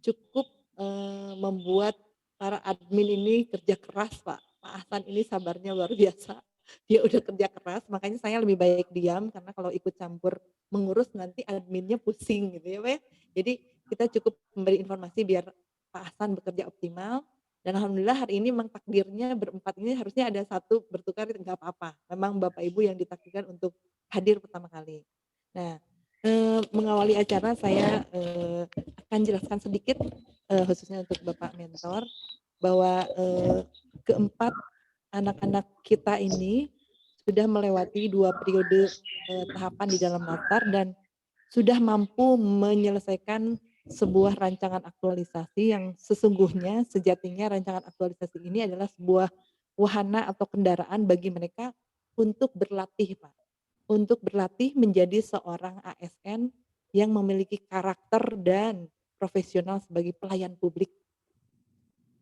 cukup, membuat para admin ini kerja keras, Pak. Pak Ahsan ini sabarnya luar biasa. Dia udah kerja keras, makanya saya lebih baik diam, karena kalau ikut campur mengurus nanti adminnya pusing gitu ya, Pak, ya. Jadi kita cukup memberi informasi biar Pak Ahsan bekerja optimal, dan alhamdulillah hari ini memang takdirnya berempat ini harusnya ada satu bertukar nggak apa-apa. Memang Bapak Ibu yang ditakdirkan untuk hadir pertama kali. Nah, mengawali acara saya, akan jelaskan sedikit, khususnya untuk Bapak mentor, bahwa, keempat anak-anak kita ini sudah melewati 2 periode, tahapan di dalam latar dan sudah mampu menyelesaikan sebuah rancangan aktualisasi yang sesungguhnya sejatinya rancangan aktualisasi ini adalah sebuah wahana atau kendaraan bagi mereka untuk berlatih, Pak. Untuk berlatih menjadi seorang ASN yang memiliki karakter dan profesional sebagai pelayan publik.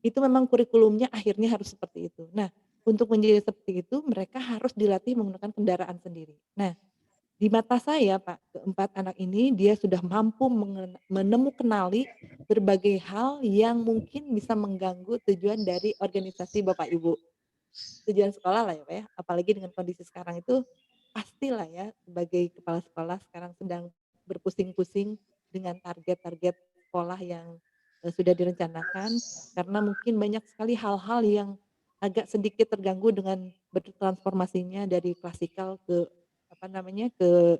Itu memang kurikulumnya akhirnya harus seperti itu. Nah, untuk menjadi seperti itu mereka harus dilatih menggunakan kendaraan sendiri. Nah, di mata saya Pak, keempat anak ini dia sudah mampu menemukenali berbagai hal yang mungkin bisa mengganggu tujuan dari organisasi Bapak Ibu. Tujuan sekolah lah ya Pak ya, apalagi dengan kondisi sekarang itu, pastilah ya sebagai kepala sekolah sekarang sedang berpusing-pusing dengan target-target sekolah yang, sudah direncanakan, karena mungkin banyak sekali hal-hal yang agak sedikit terganggu dengan bertransformasinya dari klasikal ke, apa namanya, ke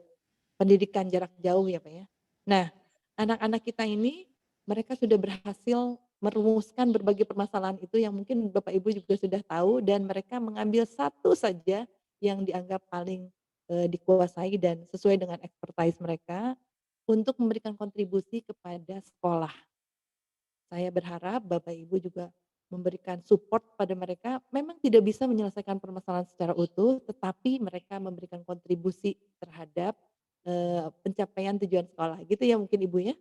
pendidikan jarak jauh ya, Pak, ya. Nah, anak-anak kita ini, mereka sudah berhasil merumuskan berbagai permasalahan itu yang mungkin Bapak Ibu juga sudah tahu dan mereka mengambil satu saja yang dianggap paling, dikuasai dan sesuai dengan expertise mereka untuk memberikan kontribusi kepada sekolah. Saya berharap Bapak Ibu juga memberikan support pada mereka, memang tidak bisa menyelesaikan permasalahan secara utuh, tetapi mereka memberikan kontribusi terhadap, pencapaian tujuan sekolah, gitu ya mungkin Ibu ya?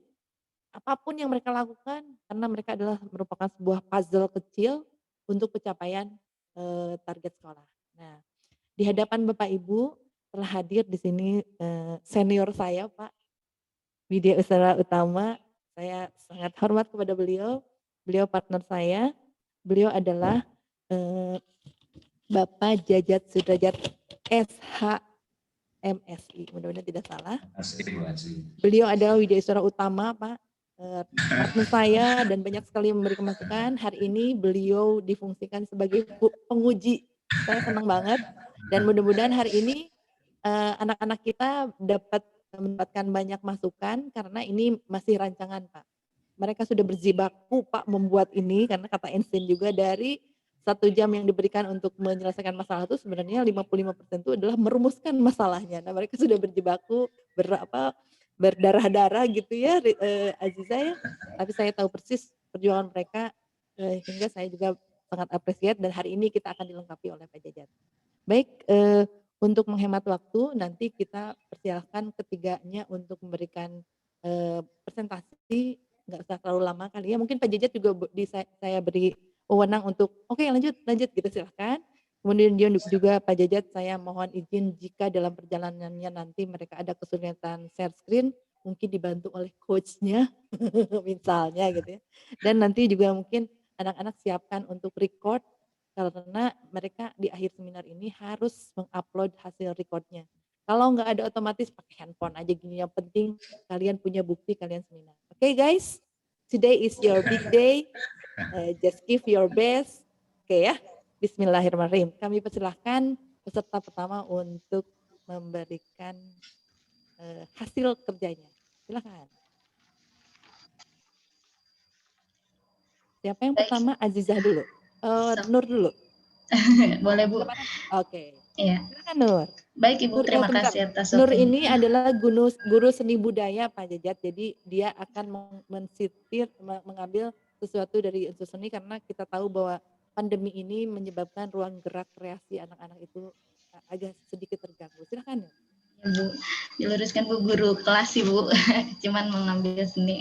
Apapun yang mereka lakukan, karena mereka adalah merupakan sebuah puzzle kecil untuk pencapaian, target sekolah. Nah, di hadapan Bapak Ibu telah hadir di sini, senior saya Pak, Widya Usara Utama, saya sangat hormat kepada beliau, beliau partner saya, beliau adalah, eee, Bapak Jajat Sudrajat SH, MSI, mudah-mudahan tidak salah. Makasih, Bu Aji. Beliau adalah Widyaswara Utama, Pak, partner saya dan banyak sekali memberikan masukan. Hari ini beliau difungsikan sebagai penguji. Saya senang banget dan mudah-mudahan hari ini, anak-anak kita dapat mendapatkan banyak masukan karena ini masih rancangan, Pak. Mereka sudah berjibaku, Pak, membuat ini karena kata Einstein juga dari 1 jam yang diberikan untuk menyelesaikan masalah itu sebenarnya 55% itu adalah merumuskan masalahnya. Nah, mereka sudah berjibaku berdarah-darah gitu ya, Aziza ya, tapi saya tahu persis perjuangan mereka, hingga saya juga sangat appreciate dan hari ini kita akan dilengkapi oleh Pak Jajat. Baik, untuk menghemat waktu nanti kita persilahkan ketiganya untuk memberikan, presentasi, nggak usah terlalu lama kali ya, mungkin Pak Jajat juga saya beri wewenang untuk, "Oke lanjut lanjut," gitu silahkan. Kemudian dia juga Pak Jajat saya mohon izin jika dalam perjalanannya nanti mereka ada kesulitan share screen, mungkin dibantu oleh coach-nya misalnya gitu ya. Dan nanti juga mungkin anak-anak siapkan untuk record karena mereka di akhir seminar ini harus mengupload hasil recordnya. Kalau nggak ada otomatis pakai handphone aja gini, yang penting kalian punya bukti kalian seminar. Oke guys, today is your big day, just give your best. Oke ya, bismillahirrahmanirrahim. Kami persilahkan peserta pertama untuk memberikan, hasil kerjanya. Silakan. Siapa yang Baik, pertama? Azizah dulu? Nur dulu? boleh Bu. Oke, Iya. silakan Nur. Baik Ibu, Nur, terima bentar. kasih atas Nur waktunya. ini adalah guru seni budaya Pak Jajat, jadi dia akan mengambil sesuatu dari unsur seni karena kita tahu bahwa pandemi ini menyebabkan ruang gerak kreasi anak-anak itu, agak sedikit terganggu. Silakan Nur. Ya Bu, diluruskan Bu, guru kelas sih Bu, cuman mengambil seni.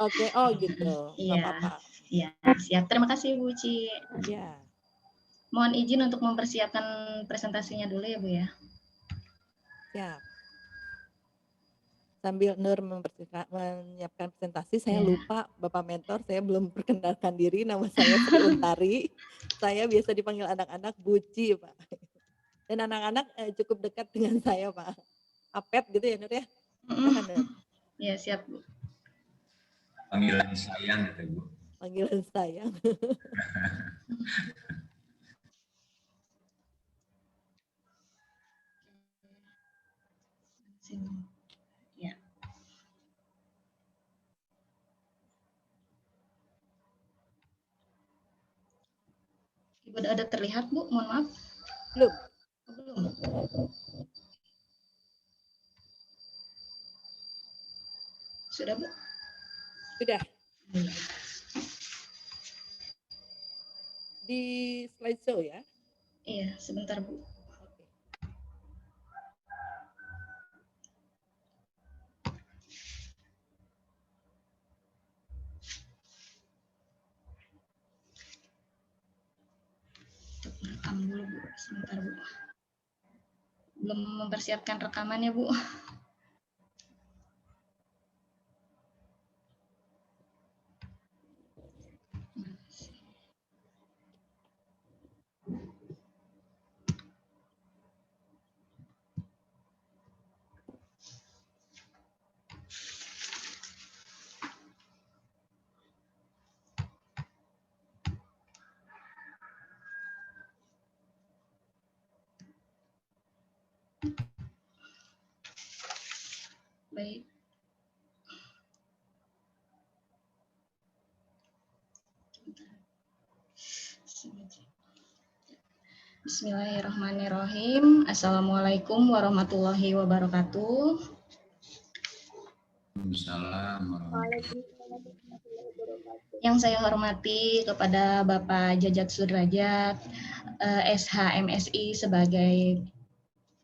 Oke, oh gitu, nggak Iya, apa-apa. iya, siap. Terima kasih Bu Ci. Ya, Mohon izin untuk mempersiapkan presentasinya dulu ya Bu ya. siap. Sambil Nur menyiapkan presentasi, saya Iya. lupa Bapak mentor, saya belum perkenalkan diri, nama saya Sri Untari. Saya biasa dipanggil anak-anak Buci, Pak. Dan anak-anak, cukup dekat dengan saya, Pak. Apet gitu ya, Nur, ya? Mhm. Silakan, Nur. Iya, siap, Bu. Panggilan sayang gitu, Bu. Panggilan sayang. Sini. Ya. Ibu ada terlihat, Bu? Mohon maaf. Belum? Belum. Sudah, Bu? Sudah. Iya. Di slideshow ya? Iya, sebentar, Bu. Oke. Rekam dulu, Bu. Sebentar, Bu. Belum mempersiapkan rekamannya, Bu. Baik. Bismillahirrahmanirrahim. Assalamualaikum warahmatullahi wabarakatuh. Waalaikumsalam warahmatullahi Yang saya hormati kepada Bapak Jajat Sudrajat, SHMSI sebagai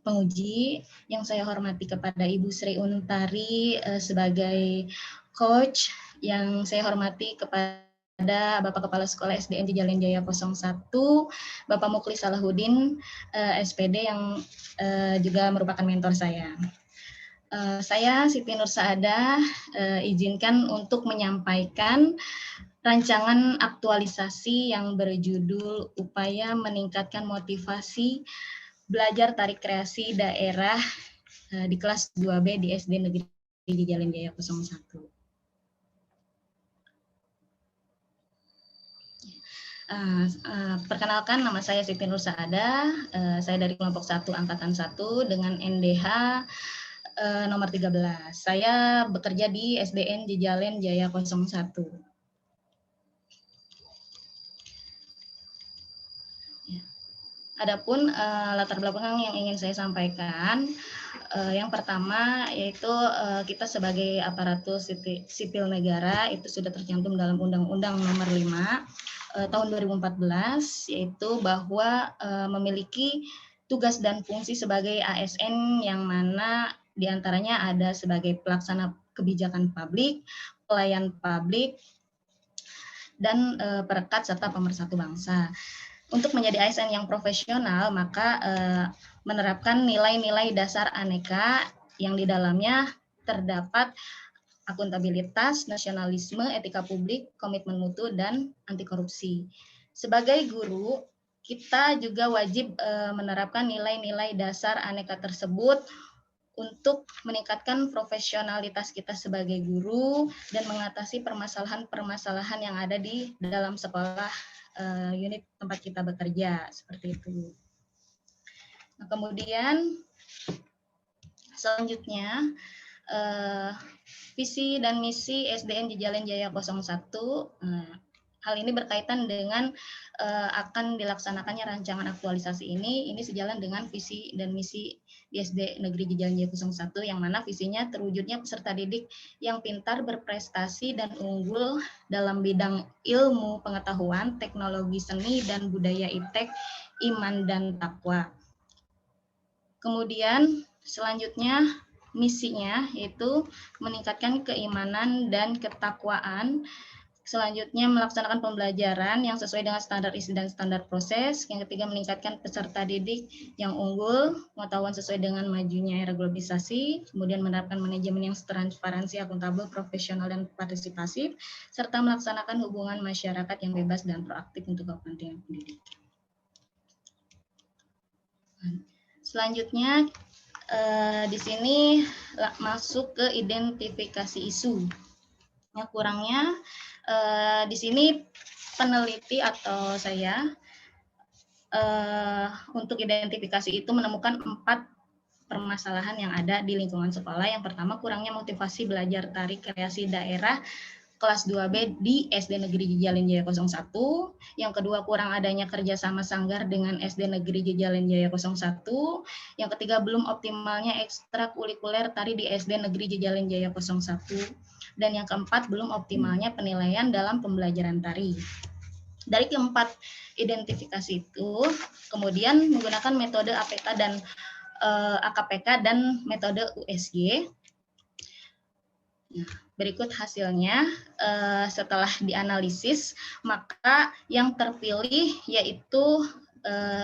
penguji, yang saya hormati kepada Ibu Sri Untari sebagai coach, yang saya hormati kepada Bapak Kepala Sekolah SDN Jejalan Jaya 01, Bapak Muklis Salahuddin, SPD yang juga merupakan mentor saya. Saya Siti Nur Saadah izinkan untuk menyampaikan rancangan aktualisasi yang berjudul Upaya Meningkatkan Motivasi Belajar Tari Kreasi Daerah di kelas 2B di SD Negeri di Jalan Jaya 01. Perkenalkan, nama saya Siti Nur Saadah, saya dari kelompok 1 Angkatan 1 dengan NDH nomor 13. Saya bekerja di SDN Jejalan Jaya 01. Adapun latar belakang yang ingin saya sampaikan, yang pertama yaitu kita sebagai aparatur sipil negara itu sudah tercantum dalam Undang-Undang Nomor 5 tahun 2014, yaitu bahwa memiliki tugas dan fungsi sebagai ASN yang mana diantaranya ada sebagai pelaksana kebijakan publik, pelayan publik, dan perekat serta pemersatu bangsa. Untuk menjadi ASN yang profesional, maka menerapkan nilai-nilai dasar aneka yang di dalamnya terdapat akuntabilitas, nasionalisme, etika publik, komitmen mutu, dan anti korupsi. Sebagai guru, kita juga wajib menerapkan nilai-nilai dasar aneka tersebut untuk meningkatkan profesionalitas kita sebagai guru dan mengatasi permasalahan-permasalahan yang ada di dalam sekolah unit tempat kita bekerja, seperti itu. Nah, kemudian selanjutnya visi dan misi SDN Jejalan Jaya 01. Hal ini berkaitan dengan akan dilaksanakannya rancangan aktualisasi ini sejalan dengan visi dan misi di SD Negeri Jejalan Jaya 01, yang mana visinya terwujudnya peserta didik yang pintar, berprestasi, dan unggul dalam bidang ilmu, pengetahuan, teknologi, seni, dan budaya iptek, iman, dan takwa. Kemudian selanjutnya misinya yaitu meningkatkan keimanan dan ketakwaan Selanjutnya melaksanakan pembelajaran yang sesuai dengan standar isi dan standar proses. Yang ketiga meningkatkan peserta didik yang unggul, pengetahuan sesuai dengan majunya era globalisasi, kemudian menerapkan manajemen yang transparansi, akuntabel, profesional, dan partisipatif, serta melaksanakan hubungan masyarakat yang bebas dan proaktif untuk kepentingan pendidikan. Selanjutnya di sini masuk ke identifikasi isu. Yang kurangnya di sini peneliti atau saya untuk identifikasi itu menemukan 4 permasalahan yang ada di lingkungan sekolah. Yang pertama, kurangnya motivasi belajar tari kreasi daerah kelas 2B di SD Negeri Jejalin Jaya 01. Yang kedua, kurang adanya kerjasama sanggar dengan SD Negeri Jejalin Jaya 01. Yang ketiga, belum optimalnya ekstrakurikuler tari di SD Negeri Jejalin Jaya 01. Dan yang keempat, belum optimalnya penilaian dalam pembelajaran tari. Dari keempat identifikasi itu, kemudian menggunakan metode APK dan AKPK dan metode USG. Nah, berikut hasilnya setelah dianalisis, maka yang terpilih yaitu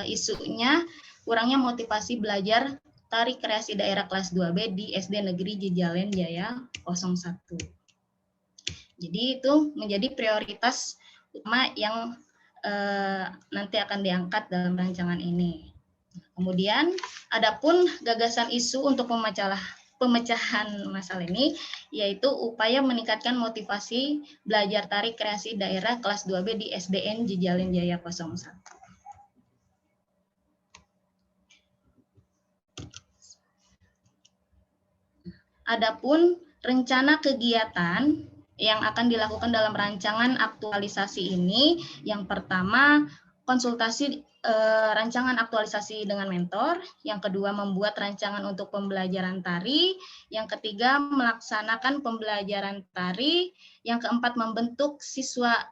isunya kurangnya motivasi belajar tari kreasi daerah kelas 2B di SD Negeri Jejalin Jaya 01. Jadi itu menjadi prioritas utama yang nanti akan diangkat dalam rancangan ini. Kemudian, adapun gagasan isu untuk pemecahan masalah ini, yaitu upaya meningkatkan motivasi belajar tari kreasi daerah kelas 2B di SDN Jejalin Jaya 01. Adapun rencana kegiatan yang akan dilakukan dalam rancangan aktualisasi ini, yang pertama konsultasi rancangan aktualisasi dengan mentor, yang kedua membuat rancangan untuk pembelajaran tari, yang ketiga melaksanakan pembelajaran tari, yang keempat membentuk siswa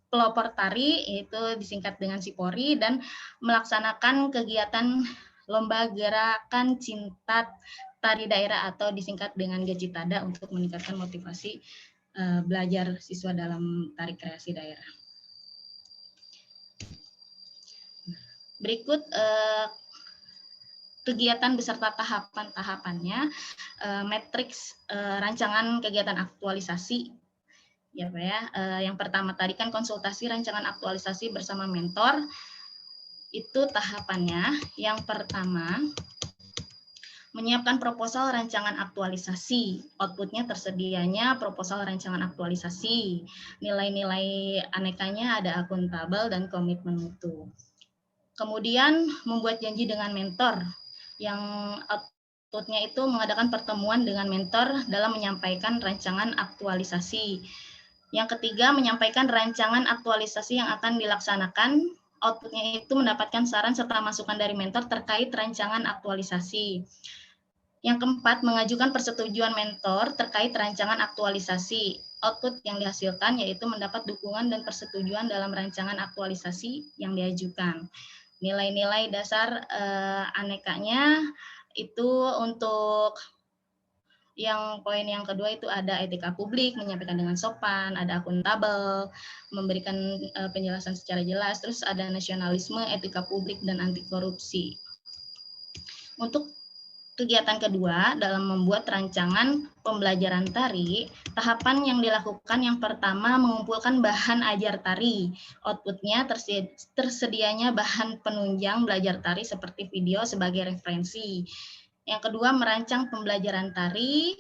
pelopor tari, yaitu disingkat dengan SIPORI, dan melaksanakan kegiatan lomba gerakan cinta tari daerah atau disingkat dengan Gajitada untuk meningkatkan motivasi belajar siswa dalam tari kreasi daerah. Berikut kegiatan beserta tahapan-tahapannya, matriks rancangan kegiatan aktualisasi. Ya, Pak ya. Yang pertama tadi kan konsultasi rancangan aktualisasi bersama mentor. Itu tahapannya. Yang pertama, menyiapkan proposal rancangan aktualisasi. Outputnya tersedianya proposal rancangan aktualisasi. Nilai-nilai anekanya ada akuntabel dan komitmen mutu. Kemudian membuat janji dengan mentor, yang outputnya itu mengadakan pertemuan dengan mentor dalam menyampaikan rancangan aktualisasi. Yang ketiga, menyampaikan rancangan aktualisasi yang akan dilaksanakan. Outputnya itu mendapatkan saran serta masukan dari mentor terkait rancangan aktualisasi. Yang keempat, mengajukan persetujuan mentor terkait rancangan aktualisasi. Output yang dihasilkan yaitu mendapat dukungan dan persetujuan dalam rancangan aktualisasi yang diajukan. Nilai-nilai dasar anekanya itu untuk yang poin yang kedua itu ada etika publik, menyampaikan dengan sopan, ada akuntabel, memberikan penjelasan secara jelas, terus ada nasionalisme, etika publik, dan anti korupsi. Untuk kegiatan kedua dalam membuat rancangan pembelajaran tari, tahapan yang dilakukan yang pertama mengumpulkan bahan ajar tari. Outputnya tersedianya bahan penunjang belajar tari seperti video sebagai referensi. Yang kedua merancang pembelajaran tari.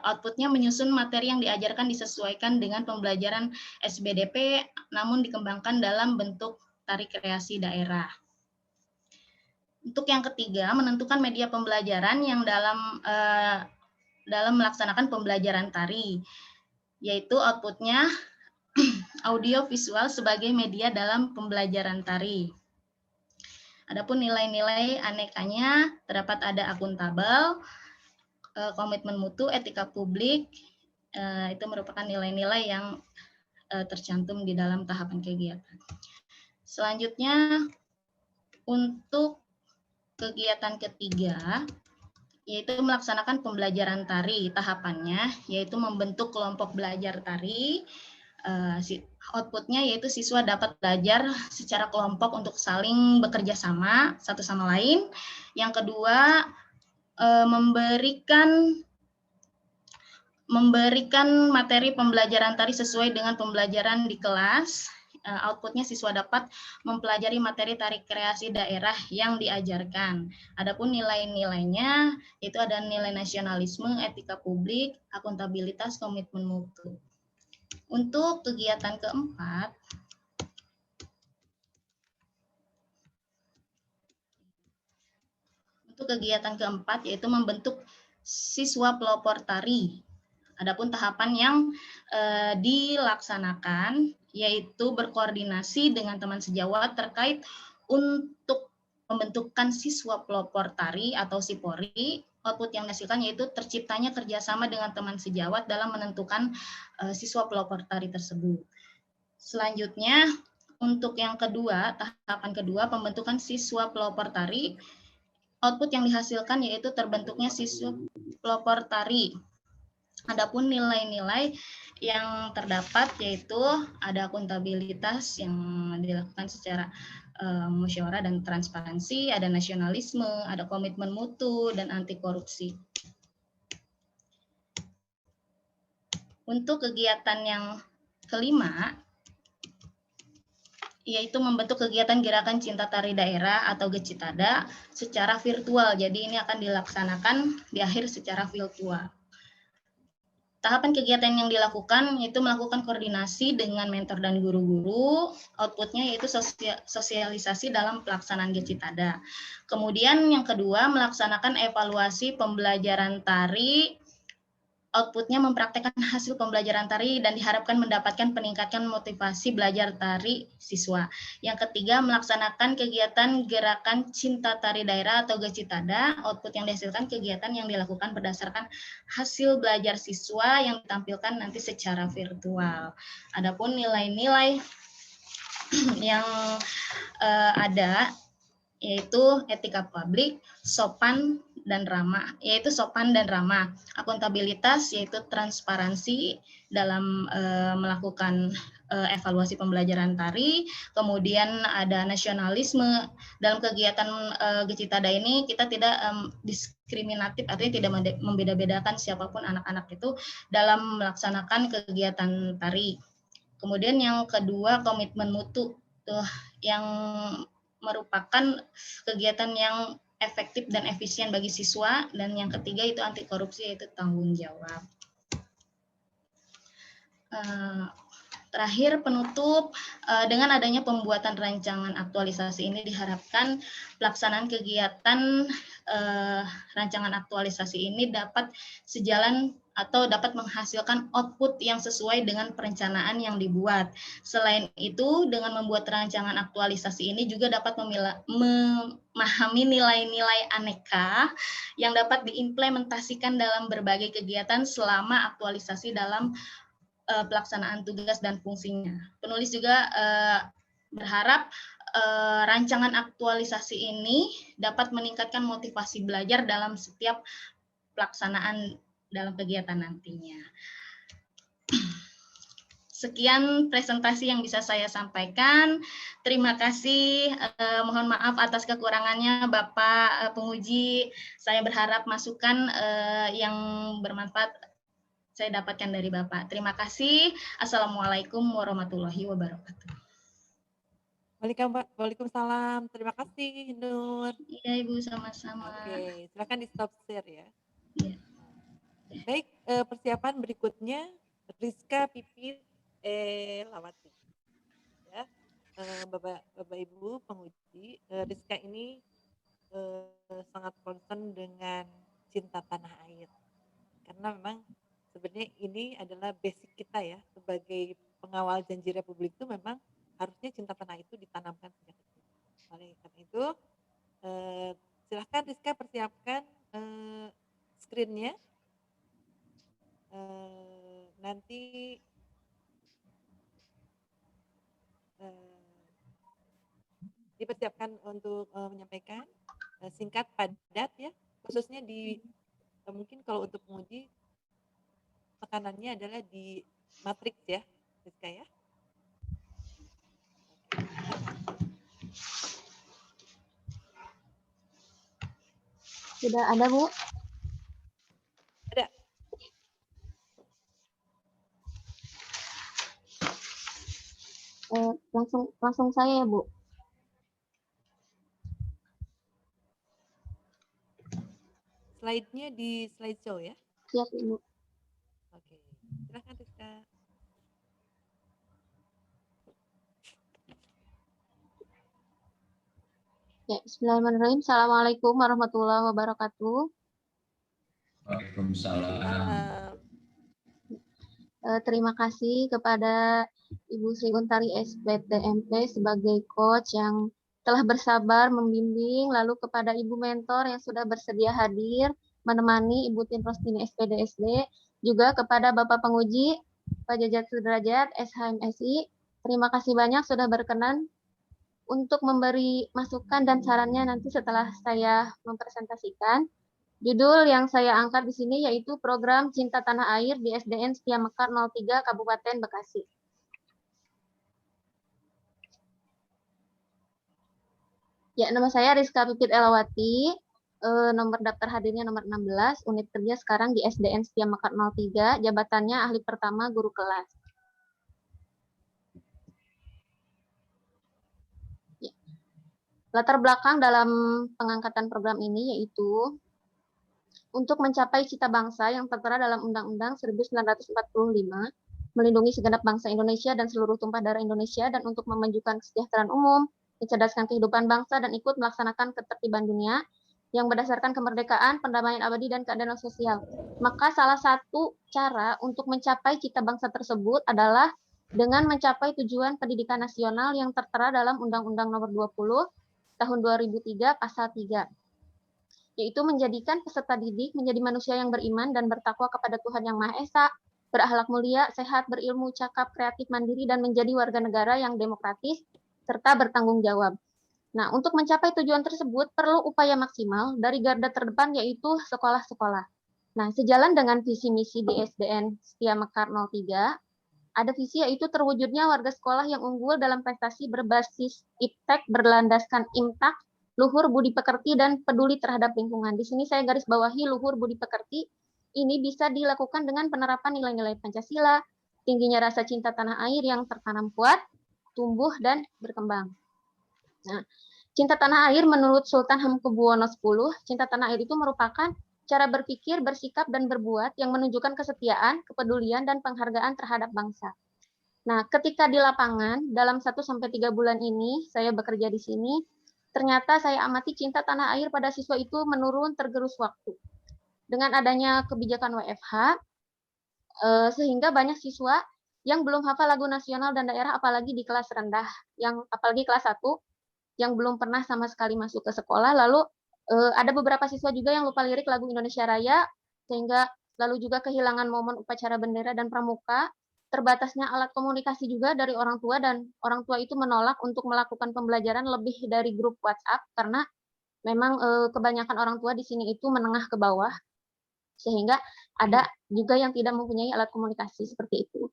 Outputnya menyusun materi yang diajarkan disesuaikan dengan pembelajaran SBDP, namun dikembangkan dalam bentuk tari kreasi daerah. Untuk yang ketiga, menentukan media pembelajaran yang dalam melaksanakan pembelajaran tari, yaitu outputnya audio visual sebagai media dalam pembelajaran tari. Adapun nilai-nilai anekanya terdapat ada akuntabel, komitmen mutu, etika publik, itu merupakan nilai-nilai yang tercantum di dalam tahapan kegiatan. Selanjutnya, untuk kegiatan ketiga, yaitu melaksanakan pembelajaran tari. Tahapannya, yaitu membentuk kelompok belajar tari. outputnya yaitu siswa dapat belajar secara kelompok untuk saling bekerja sama satu sama lain. Yang kedua, memberikan materi pembelajaran tari sesuai dengan pembelajaran di kelas. Outputnya siswa dapat mempelajari materi tari kreasi daerah yang diajarkan. Adapun nilai-nilainya itu ada nilai nasionalisme, etika publik, akuntabilitas, komitmen mutu. Untuk kegiatan keempat, yaitu membentuk siswa pelopor tari. Adapun tahapan yang dilaksanakan yaitu berkoordinasi dengan teman sejawat terkait untuk pembentukan siswa pelopor tari atau SIPORI. Output yang dihasilkan yaitu terciptanya kerjasama dengan teman sejawat dalam menentukan siswa pelopor tari tersebut. Selanjutnya, untuk yang kedua, tahapan kedua, pembentukan siswa pelopor tari. Output yang dihasilkan yaitu terbentuknya siswa pelopor tari. Adapun nilai-nilai yang terdapat yaitu ada akuntabilitas yang dilakukan secara musyawarah dan transparansi, ada nasionalisme, ada komitmen mutu, dan anti korupsi. Untuk kegiatan yang kelima, yaitu membentuk kegiatan Gerakan Cinta Tari Daerah atau Gecitada secara virtual. Jadi ini akan dilaksanakan di akhir secara virtual. Tahapan kegiatan yang dilakukan yaitu melakukan koordinasi dengan mentor dan guru-guru. Outputnya yaitu sosialisasi dalam pelaksanaan Gecitada. Kemudian yang kedua, melaksanakan evaluasi pembelajaran tari. Outputnya mempraktekkan hasil pembelajaran tari dan diharapkan mendapatkan peningkatan motivasi belajar tari siswa. Yang ketiga, melaksanakan kegiatan Gerakan Cinta Tari Daerah atau Gecitada. Output yang dihasilkan kegiatan yang dilakukan berdasarkan hasil belajar siswa yang ditampilkan nanti secara virtual. Adapun nilai-nilai yang ada yaitu etika publik, sopan dan ramah, akuntabilitas yaitu transparansi dalam melakukan evaluasi pembelajaran tari, kemudian ada nasionalisme. Dalam kegiatan Gecitada ini kita tidak diskriminatif, artinya tidak membeda-bedakan siapapun anak-anak itu dalam melaksanakan kegiatan tari. Kemudian yang kedua, komitmen mutu, yang merupakan kegiatan yang efektif dan efisien bagi siswa, dan yang ketiga itu anti korupsi yaitu tanggung jawab. Terakhir penutup, dengan adanya pembuatan rancangan aktualisasi ini diharapkan pelaksanaan kegiatan rancangan aktualisasi ini dapat sejalan atau dapat menghasilkan output yang sesuai dengan perencanaan yang dibuat. Selain itu, dengan membuat rancangan aktualisasi ini juga dapat memahami nilai-nilai aneka yang dapat diimplementasikan dalam berbagai kegiatan selama aktualisasi dalam pelaksanaan tugas dan fungsinya. Penulis juga berharap rancangan aktualisasi ini dapat meningkatkan motivasi belajar dalam setiap pelaksanaan dalam kegiatan nantinya. Sekian presentasi yang bisa saya sampaikan. Terima kasih. Mohon maaf atas kekurangannya Bapak penguji. Saya berharap masukan yang bermanfaat saya dapatkan dari Bapak. Terima kasih. Assalamualaikum warahmatullahi wabarakatuh. Waalaikumsalam. Terima kasih, Nur. Iya, Ibu, sama-sama. Oke, silakan di stop share ya. Iya. Baik, persiapan berikutnya Rizka Pipit Lawati. Ya, Bapak Ibu penguji, Rizka ini sangat concern dengan cinta tanah air. Karena memang sebenarnya ini adalah basic kita ya, sebagai pengawal janji Republik itu memang harusnya cinta tanah itu ditanamkan sejak kecil. Oleh karena itu, silahkan Rizka persiapkan screen-nya. Nanti dipersiapkan untuk menyampaikan singkat padat ya, khususnya di mungkin kalau untuk penguji tekanannya adalah di matriks ya, Rizka ya. Sudah ada, Bu? Ada. Langsung saya ya, Bu. Slide-nya di slideshow ya. Siap, Ibu. Oke, silahkan Rizka. Ya, bismillahirrahmanirrahim. Assalamualaikum warahmatullahi wabarakatuh. Waalaikumsalam. Terima kasih kepada Ibu Sri Untari SPTMP sebagai coach yang telah bersabar membimbing, lalu kepada Ibu mentor yang sudah bersedia hadir menemani Ibu Tin Rostini SPDSD, juga kepada Bapak penguji Pak Jajat Sudrajat SHMSI. Terima kasih banyak sudah berkenan untuk memberi masukan dan sarannya nanti setelah saya mempresentasikan. Judul yang saya angkat di sini yaitu Program Cinta Tanah Air di SDN Setia Mekar 03 Kabupaten Bekasi. Ya, nama saya Rizka Pipit Elawati, nomor daftar hadirnya nomor 16, unit kerja sekarang di SDN Setia Mekar 03, jabatannya ahli pertama guru kelas. Latar belakang dalam pengangkatan program ini yaitu untuk mencapai cita bangsa yang tertera dalam Undang-Undang 1945, melindungi segenap bangsa Indonesia dan seluruh tumpah darah Indonesia, dan untuk memajukan kesejahteraan umum, mencerdaskan kehidupan bangsa, dan ikut melaksanakan ketertiban dunia yang berdasarkan kemerdekaan, pendamaian abadi, dan keadilan sosial. Maka salah satu cara untuk mencapai cita bangsa tersebut adalah dengan mencapai tujuan pendidikan nasional yang tertera dalam Undang-Undang Nomor 20 Tahun 2003 Pasal 3, yaitu menjadikan peserta didik menjadi manusia yang beriman dan bertakwa kepada Tuhan Yang Maha Esa, berakhlak mulia, sehat, berilmu, cakap, kreatif, mandiri, dan menjadi warga negara yang demokratis, serta bertanggung jawab. Nah, untuk mencapai tujuan tersebut perlu upaya maksimal dari garda terdepan yaitu sekolah-sekolah. Nah, sejalan dengan visi misi di SDN Setia Mekar 03, ada visi yaitu terwujudnya warga sekolah yang unggul dalam prestasi berbasis iptek berlandaskan imtak, luhur budi pekerti, dan peduli terhadap lingkungan. Di sini saya garis bawahi luhur budi pekerti. Ini bisa dilakukan dengan penerapan nilai-nilai Pancasila, tingginya rasa cinta tanah air yang tertanam kuat, tumbuh, dan berkembang. Nah, cinta tanah air menurut Sultan Hamengkubuwono X, cinta tanah air itu merupakan cara berpikir, bersikap, dan berbuat yang menunjukkan kesetiaan, kepedulian, dan penghargaan terhadap bangsa. Nah, ketika di lapangan, dalam 1-3 bulan ini, saya bekerja di sini, ternyata saya amati cinta tanah air pada siswa itu menurun tergerus waktu. Dengan adanya kebijakan WFH, sehingga banyak siswa yang belum hafal lagu nasional dan daerah, apalagi di kelas rendah, apalagi kelas 1, yang belum pernah sama sekali masuk ke sekolah, lalu ada beberapa siswa juga yang lupa lirik lagu Indonesia Raya, sehingga lalu juga kehilangan momen upacara bendera dan pramuka, terbatasnya alat komunikasi juga dari orang tua, dan orang tua itu menolak untuk melakukan pembelajaran lebih dari grup WhatsApp, karena memang kebanyakan orang tua di sini itu menengah ke bawah, sehingga ada juga yang tidak mempunyai alat komunikasi seperti itu.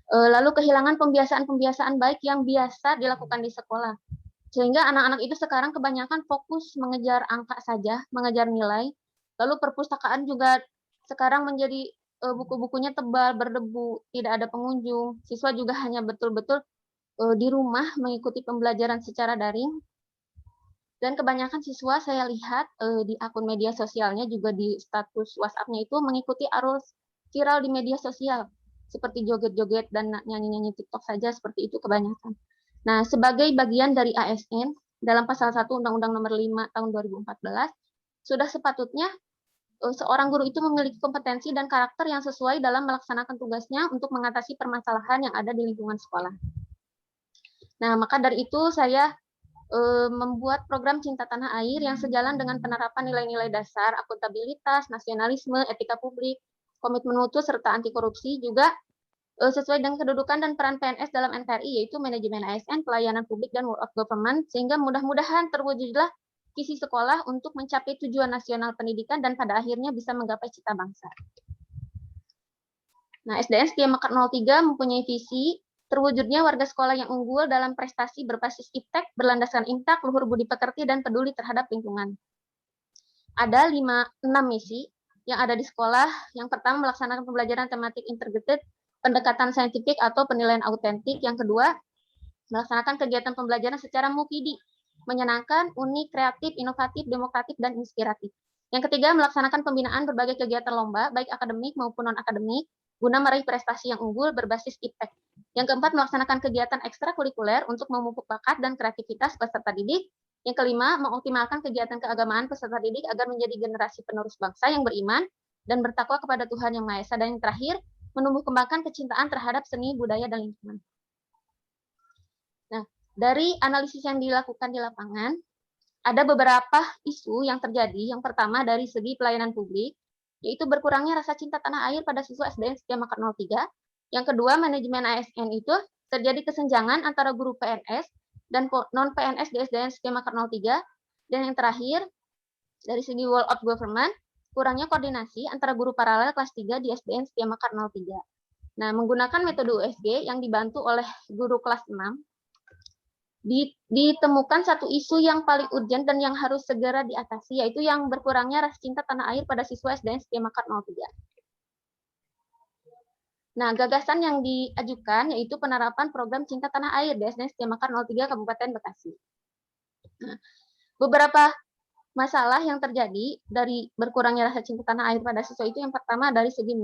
Lalu kehilangan pembiasaan-pembiasaan baik yang biasa dilakukan di sekolah. Sehingga anak-anak itu sekarang kebanyakan fokus mengejar angka saja, mengejar nilai. Lalu perpustakaan juga sekarang menjadi buku-bukunya tebal, berdebu, tidak ada pengunjung. Siswa juga hanya betul-betul di rumah mengikuti pembelajaran secara daring. Dan kebanyakan siswa saya lihat di akun media sosialnya, juga di status WhatsApp-nya itu mengikuti arus viral di media sosial. Seperti joget-joget dan nyanyi-nyanyi TikTok saja, seperti itu kebanyakan. Nah, sebagai bagian dari ASN, dalam pasal 1 Undang-Undang Nomor 5 Tahun 2014, sudah sepatutnya seorang guru itu memiliki kompetensi dan karakter yang sesuai dalam melaksanakan tugasnya untuk mengatasi permasalahan yang ada di lingkungan sekolah. Nah, maka dari itu saya membuat program Cinta Tanah Air yang sejalan dengan penerapan nilai-nilai dasar, akuntabilitas, nasionalisme, etika publik, komitmen mutu, serta anti korupsi, juga sesuai dengan kedudukan dan peran PNS dalam NKRI, yaitu manajemen ASN, pelayanan publik, dan work of government, sehingga mudah-mudahan terwujudlah visi sekolah untuk mencapai tujuan nasional pendidikan dan pada akhirnya bisa menggapai cita bangsa. Nah, SDN Setia Mekar 03 mempunyai visi terwujudnya warga sekolah yang unggul dalam prestasi berbasis iptek, berlandaskan imtak, luhur budi pekerti, dan peduli terhadap lingkungan. ada 6 misi yang ada di sekolah. Yang pertama, melaksanakan pembelajaran tematik integrated, pendekatan saintifik atau penilaian autentik. Yang kedua, melaksanakan kegiatan pembelajaran secara mufidi, menyenangkan, unik, kreatif, inovatif, demokratif, dan inspiratif. Yang ketiga, melaksanakan pembinaan berbagai kegiatan lomba, baik akademik maupun non-akademik, guna meraih prestasi yang unggul berbasis impact. Yang keempat, melaksanakan kegiatan ekstrakurikuler untuk memupuk bakat dan kreativitas peserta didik. Yang kelima, mengoptimalkan kegiatan keagamaan peserta didik agar menjadi generasi penerus bangsa yang beriman dan bertakwa kepada Tuhan Yang Maha Esa. Dan yang terakhir, menumbuh kembangkan kecintaan terhadap seni, budaya, dan lingkungan. Nah, dari analisis yang dilakukan di lapangan, ada beberapa isu yang terjadi. Yang pertama, dari segi pelayanan publik, yaitu berkurangnya rasa cinta tanah air pada siswa SDN Setia Mekar 03. Yang kedua, manajemen ASN itu terjadi kesenjangan antara guru PNS dan non-PNS di SDN Setia Mekar 03. Dan yang terakhir, dari segi world of government, kurangnya koordinasi antara guru paralel kelas 3 di SDN Setia Mekar 03. Nah, menggunakan metode USG yang dibantu oleh guru kelas 6, ditemukan satu isu yang paling urgent dan yang harus segera diatasi, yaitu yang berkurangnya rasa cinta tanah air pada siswa SDN Setia Mekar 03. Nah, gagasan yang diajukan yaitu penerapan program Cinta Tanah Air di SDN Setia Mekar 03 Kabupaten Bekasi. Nah, beberapa masalah yang terjadi dari berkurangnya rasa cinta tanah air pada siswa itu, yang pertama dari segi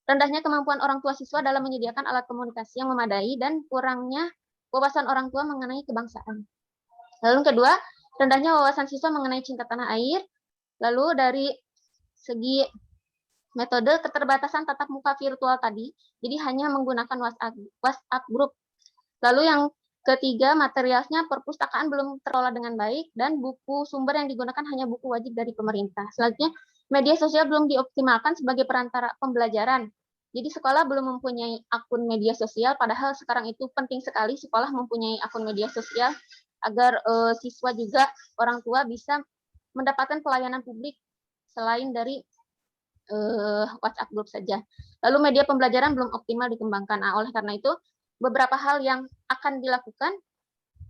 rendahnya kemampuan orang tua siswa dalam menyediakan alat komunikasi yang memadai dan kurangnya wawasan orang tua mengenai kebangsaan. Lalu yang kedua, rendahnya wawasan siswa mengenai cinta tanah air. Lalu dari segi metode keterbatasan tatap muka virtual tadi, jadi hanya menggunakan WhatsApp group. Lalu yang ketiga, materialnya perpustakaan belum terolah dengan baik dan buku sumber yang digunakan hanya buku wajib dari pemerintah. Selanjutnya, media sosial belum dioptimalkan sebagai perantara pembelajaran. Jadi sekolah belum mempunyai akun media sosial, padahal sekarang itu penting sekali sekolah mempunyai akun media sosial agar siswa juga orang tua bisa mendapatkan pelayanan publik selain dari WhatsApp group saja. Lalu media pembelajaran belum optimal dikembangkan. Nah, oleh karena itu, beberapa hal yang akan dilakukan,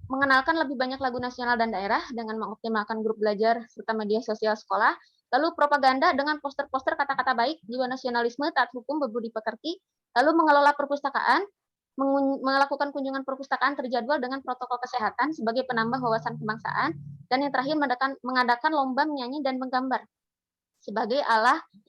mengenalkan lebih banyak lagu nasional dan daerah dengan mengoptimalkan grup belajar serta media sosial sekolah. Lalu propaganda dengan poster-poster kata-kata baik, jiwa nasionalisme, taat hukum, berbudi pekerti. Lalu mengelola perpustakaan, melakukan kunjungan perpustakaan terjadwal dengan protokol kesehatan sebagai penambah wawasan kebangsaan. Dan yang terakhir, mengadakan lomba menyanyi dan menggambar sebagai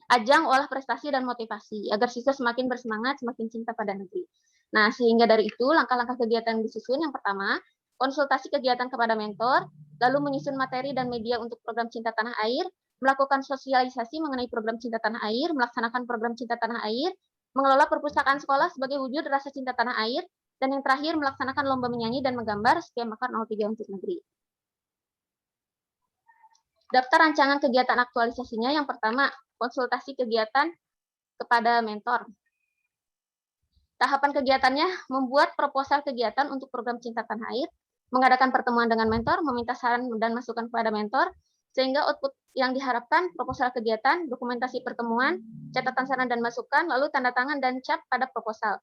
ajang olah prestasi dan motivasi, agar siswa semakin bersemangat, semakin cinta pada negeri. Nah, sehingga dari itu, langkah-langkah kegiatan yang disusun, yang pertama, konsultasi kegiatan kepada mentor, lalu menyusun materi dan media untuk program Cinta Tanah Air, melakukan sosialisasi mengenai program Cinta Tanah Air, melaksanakan program Cinta Tanah Air, mengelola perpustakaan sekolah sebagai wujud rasa cinta tanah air, dan yang terakhir, melaksanakan lomba menyanyi dan menggambar Setia Mekar 03 untuk negeri. Daftar rancangan kegiatan aktualisasinya, yang pertama, konsultasi kegiatan kepada mentor. Tahapan kegiatannya, membuat proposal kegiatan untuk program Cinta Tanah Air, mengadakan pertemuan dengan mentor, meminta saran dan masukan kepada mentor, sehingga output yang diharapkan, proposal kegiatan, dokumentasi pertemuan, catatan saran dan masukan, lalu tanda tangan dan cap pada proposal.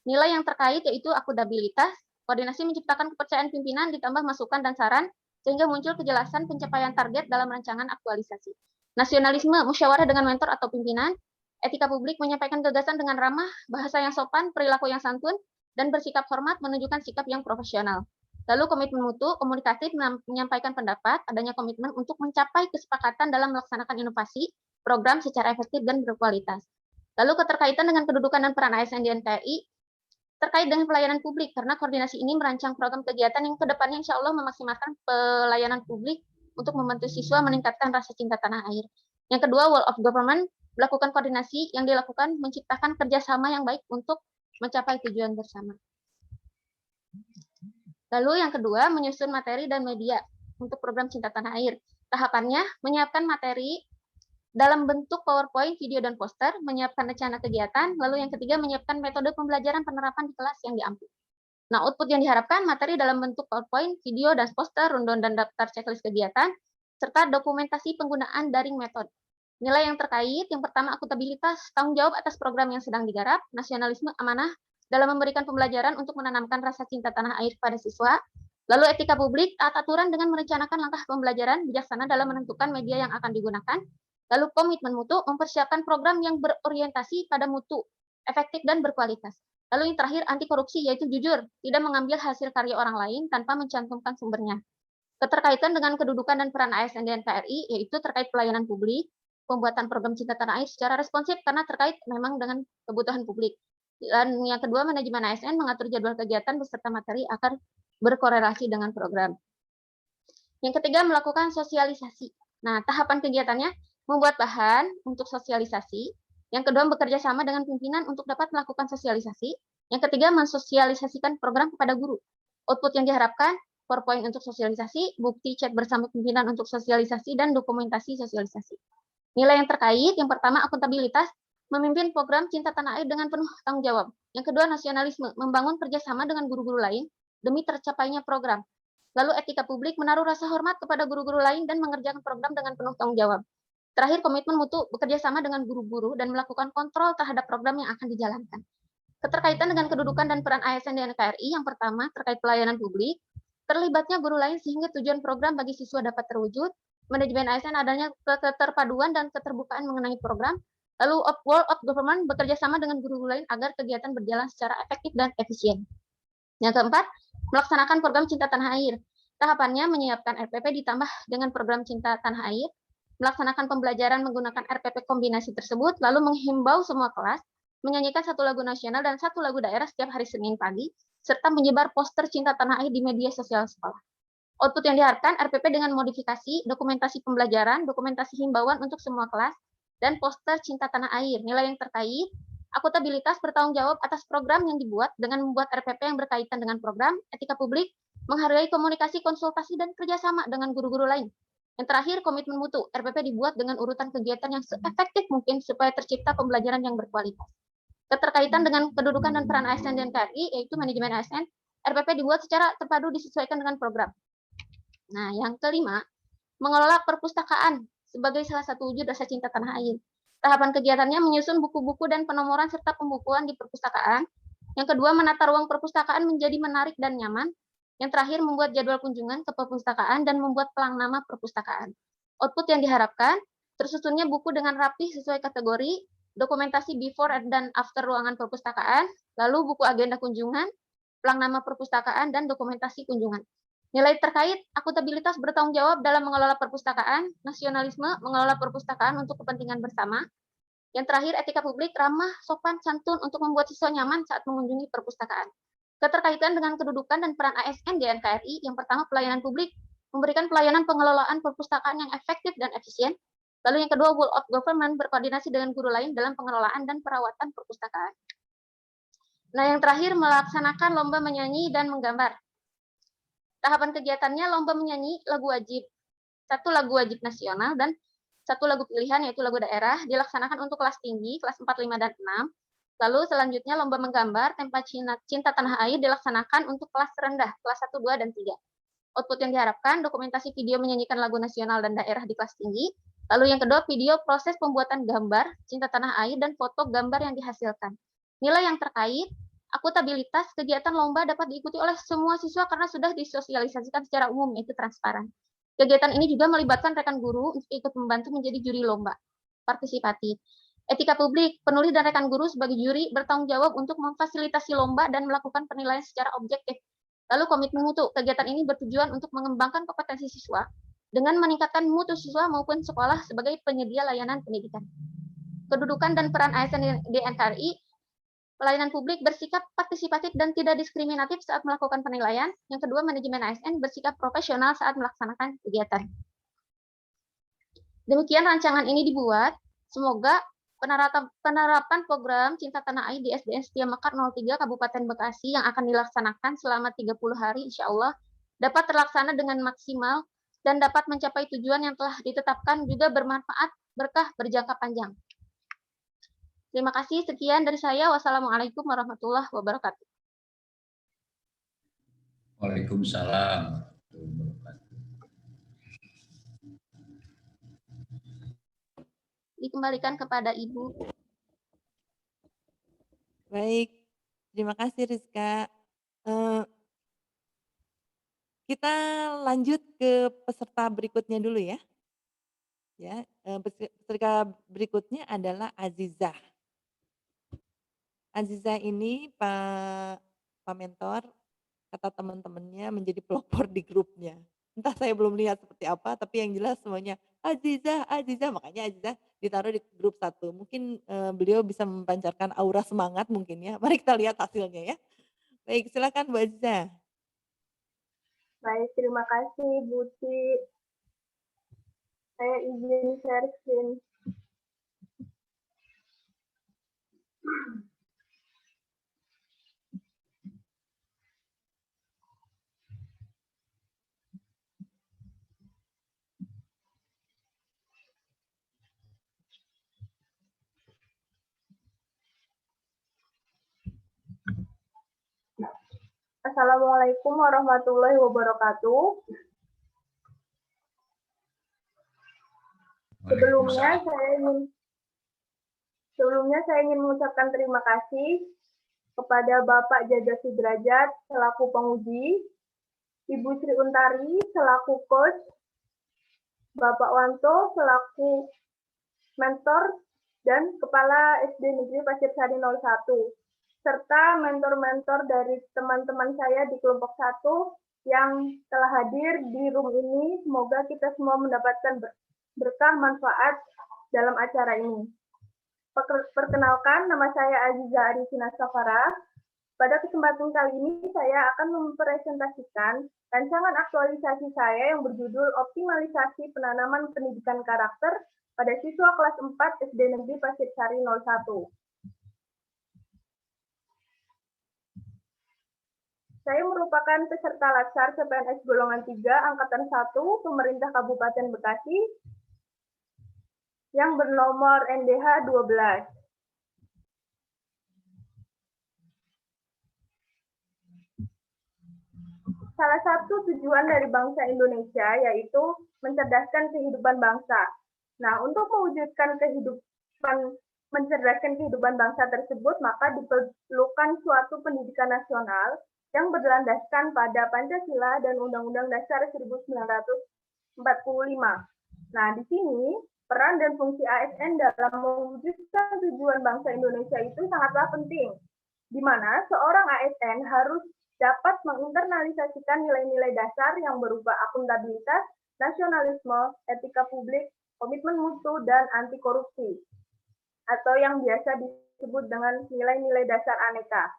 Nilai yang terkait yaitu akuntabilitas, koordinasi menciptakan kepercayaan pimpinan, ditambah masukan dan saran, sehingga muncul kejelasan pencapaian target dalam rancangan aktualisasi. Nasionalisme, musyawarah dengan mentor atau pimpinan. Etika publik, menyampaikan gagasan dengan ramah, bahasa yang sopan, perilaku yang santun, dan bersikap hormat, menunjukkan sikap yang profesional. Lalu komitmen mutu, komunikatif, menyampaikan pendapat, adanya komitmen untuk mencapai kesepakatan dalam melaksanakan inovasi, program secara efektif dan berkualitas. Lalu keterkaitan dengan kedudukan dan peran ASN di NKRI, terkait dengan pelayanan publik, karena koordinasi ini merancang program kegiatan yang kedepannya insya Allah memaksimalkan pelayanan publik untuk membantu siswa meningkatkan rasa cinta tanah air. Yang kedua, world of government, melakukan koordinasi yang dilakukan menciptakan kerjasama yang baik untuk mencapai tujuan bersama. Lalu yang kedua, menyusun materi dan media untuk program Cinta Tanah Air. Tahapannya, menyiapkan materi dalam bentuk PowerPoint, video, dan poster, menyiapkan rencana kegiatan, lalu yang ketiga, menyiapkan metode pembelajaran penerapan di kelas yang diambil. Nah, output yang diharapkan, materi dalam bentuk PowerPoint, video, dan poster, rundown dan daftar checklist kegiatan, serta dokumentasi penggunaan daring metode. Nilai yang terkait, yang pertama, akuntabilitas, tanggung jawab atas program yang sedang digarap, nasionalisme, amanah, dalam memberikan pembelajaran untuk menanamkan rasa cinta tanah air pada siswa, Lalu etika publik, taat aturan dengan merencanakan langkah pembelajaran, bijaksana dalam menentukan media yang akan digunakan. Lalu komitmen mutu, mempersiapkan program yang berorientasi pada mutu, efektif dan berkualitas. Lalu yang terakhir, anti korupsi, yaitu jujur, tidak mengambil hasil karya orang lain tanpa mencantumkan sumbernya. Keterkaitan dengan kedudukan dan peran ASN dan KRI, yaitu terkait pelayanan publik, pembuatan program Cinta Tanah Air secara responsif karena terkait memang dengan kebutuhan publik. Dan yang kedua, manajemen ASN mengatur jadwal kegiatan beserta materi agar berkorelasi dengan program. Yang ketiga, melakukan sosialisasi. Nah, tahapan kegiatannya membuat bahan untuk sosialisasi. Yang kedua, bekerja sama dengan pimpinan untuk dapat melakukan sosialisasi. Yang ketiga, mensosialisasikan program kepada guru. Output yang diharapkan, PowerPoint untuk sosialisasi, bukti chat bersama pimpinan untuk sosialisasi, dan dokumentasi sosialisasi. Nilai yang terkait, yang pertama, akuntabilitas, memimpin program Cinta Tanah Air dengan penuh tanggung jawab. Yang kedua, nasionalisme, membangun kerjasama dengan guru-guru lain demi tercapainya program. Lalu etika publik, menaruh rasa hormat kepada guru-guru lain dan mengerjakan program dengan penuh tanggung jawab. Terakhir, komitmen mutu, bekerja sama dengan guru-guru dan melakukan kontrol terhadap program yang akan dijalankan. Keterkaitan dengan kedudukan dan peran ASN dan KRI, yang pertama, terkait pelayanan publik, terlibatnya guru lain sehingga tujuan program bagi siswa dapat terwujud, manajemen ASN adanya keterpaduan dan keterbukaan mengenai program, lalu World of Government bekerja sama dengan guru-guru lain agar kegiatan berjalan secara efektif dan efisien. Yang keempat, melaksanakan program Cinta Tanah Air. Tahapannya menyiapkan RPP ditambah dengan program Cinta Tanah Air, melaksanakan pembelajaran menggunakan RPP kombinasi tersebut, lalu menghimbau semua kelas, menyanyikan satu lagu nasional dan satu lagu daerah setiap hari Senin pagi, serta menyebar poster Cinta Tanah Air di media sosial sekolah. Output yang diharapkan, RPP dengan modifikasi, dokumentasi pembelajaran, dokumentasi himbauan untuk semua kelas, dan poster Cinta Tanah Air. Nilai yang terkait, akuntabilitas bertanggung jawab atas program yang dibuat dengan membuat RPP yang berkaitan dengan program, etika publik, menghargai komunikasi, konsultasi, dan kerjasama dengan guru-guru lain. Yang terakhir, komitmen mutu. RPP dibuat dengan urutan kegiatan yang seefektif mungkin supaya tercipta pembelajaran yang berkualitas. Keterkaitan dengan kedudukan dan peran ASN dan KRI, yaitu manajemen ASN, RPP dibuat secara terpadu disesuaikan dengan program. Nah, yang kelima, mengelola perpustakaan sebagai salah satu wujud rasa cinta tanah air. Tahapan kegiatannya menyusun buku-buku dan penomoran serta pembukuan di perpustakaan. Yang kedua, menata ruang perpustakaan menjadi menarik dan nyaman. Yang terakhir, membuat jadwal kunjungan ke perpustakaan dan membuat pelang nama perpustakaan. Output yang diharapkan, tersusunnya buku dengan rapi sesuai kategori, dokumentasi before dan after ruangan perpustakaan, lalu buku agenda kunjungan, pelang nama perpustakaan, dan dokumentasi kunjungan. Nilai terkait, akuntabilitas bertanggung jawab dalam mengelola perpustakaan, nasionalisme, mengelola perpustakaan untuk kepentingan bersama. Yang terakhir, etika publik, ramah, sopan, santun untuk membuat siswa nyaman saat mengunjungi perpustakaan. Keterkaitan dengan kedudukan dan peran ASN di NKRI, yang pertama, pelayanan publik, memberikan pelayanan pengelolaan perpustakaan yang efektif dan efisien. Lalu yang kedua, World of Government, berkoordinasi dengan guru lain dalam pengelolaan dan perawatan perpustakaan. Nah, yang terakhir, melaksanakan lomba menyanyi dan menggambar. Tahapan kegiatannya lomba menyanyi lagu wajib. Satu lagu wajib nasional dan satu lagu pilihan yaitu lagu daerah dilaksanakan untuk kelas tinggi, kelas 4, 5, dan 6. Lalu selanjutnya lomba menggambar tempat Cinta Tanah Air dilaksanakan untuk kelas rendah, kelas 1, 2, dan 3. Output yang diharapkan, dokumentasi video menyanyikan lagu nasional dan daerah di kelas tinggi. Lalu yang kedua, video proses pembuatan gambar Cinta Tanah Air dan foto gambar yang dihasilkan. Nilai yang terkait, akuntabilitas kegiatan lomba dapat diikuti oleh semua siswa karena sudah disosialisasikan secara umum, yaitu transparan. Kegiatan ini juga melibatkan rekan guru untuk ikut membantu menjadi juri lomba, partisipatif. Etika publik, penulis dan rekan guru sebagai juri bertanggung jawab untuk memfasilitasi lomba dan melakukan penilaian secara objektif. Lalu komitmen mutu, kegiatan ini bertujuan untuk mengembangkan kompetensi siswa dengan meningkatkan mutu siswa maupun sekolah sebagai penyedia layanan pendidikan. Kedudukan dan peran ASN di NKRI, pelayanan publik bersikap partisipatif dan tidak diskriminatif saat melakukan penilaian. Yang kedua, manajemen ASN bersikap profesional saat melaksanakan kegiatan. Demikian rancangan ini dibuat. Semoga penerapan program Cinta Tanah Air di SDN Setia Mekar 03 Kabupaten Bekasi yang akan dilaksanakan selama 30 hari insya Allah dapat terlaksana dengan maksimal dan dapat mencapai tujuan yang telah ditetapkan, juga bermanfaat, berkah, berjangka panjang. Terima kasih, sekian dari saya. Wassalamualaikum warahmatullahi wabarakatuh. Waalaikumsalam. Dikembalikan kepada Ibu. Baik, terima kasih Rizka. Kita lanjut ke peserta berikutnya dulu ya. Ya, peserta berikutnya adalah Azizah. Azizah ini Pak Mentor, kata teman-temannya menjadi pelopor di grupnya. Entah saya belum lihat seperti apa, tapi yang jelas semuanya, "Azizah Azizah," makanya Azizah ditaruh di grup satu. Mungkin, beliau bisa memancarkan aura semangat mungkin ya. Mari kita lihat hasilnya ya. Baik, silakan Bu Azizah. Baik, terima kasih Bu Ci. Saya izin share screen. Assalamualaikum warahmatullahi wabarakatuh. Sebelumnya saya ingin mengucapkan terima kasih kepada Bapak Jaja Sudrajat selaku penguji, Ibu Sri Untari selaku coach, Bapak Wanto selaku mentor dan Kepala SD Negeri Pasir Sari 01, serta mentor-mentor dari teman-teman saya di kelompok 1 yang telah hadir di room ini. Semoga kita semua mendapatkan berkah manfaat dalam acara ini. Perkenalkan, nama saya Azizah Arisina Safara. Pada kesempatan kali ini saya akan mempresentasikan rancangan aktualisasi saya yang berjudul Optimalisasi Penanaman Pendidikan Karakter pada siswa kelas 4 SD Negeri Pasir Sari 01. Saya merupakan peserta Latsar CPNS golongan 3 angkatan 1 Pemerintah Kabupaten Bekasi yang bernomor NDH 12. Salah satu tujuan dari bangsa Indonesia yaitu mencerdaskan kehidupan bangsa. Nah, untuk mewujudkan mencerdaskan kehidupan bangsa tersebut, maka diperlukan suatu pendidikan nasional yang berlandaskan pada Pancasila dan Undang-Undang Dasar 1945. Nah, di sini peran dan fungsi ASN dalam mewujudkan tujuan bangsa Indonesia itu sangatlah penting, di mana seorang ASN harus dapat menginternalisasikan nilai-nilai dasar yang berupa akuntabilitas, nasionalisme, etika publik, komitmen mutu, dan anti korupsi, atau yang biasa disebut dengan nilai-nilai dasar aneka.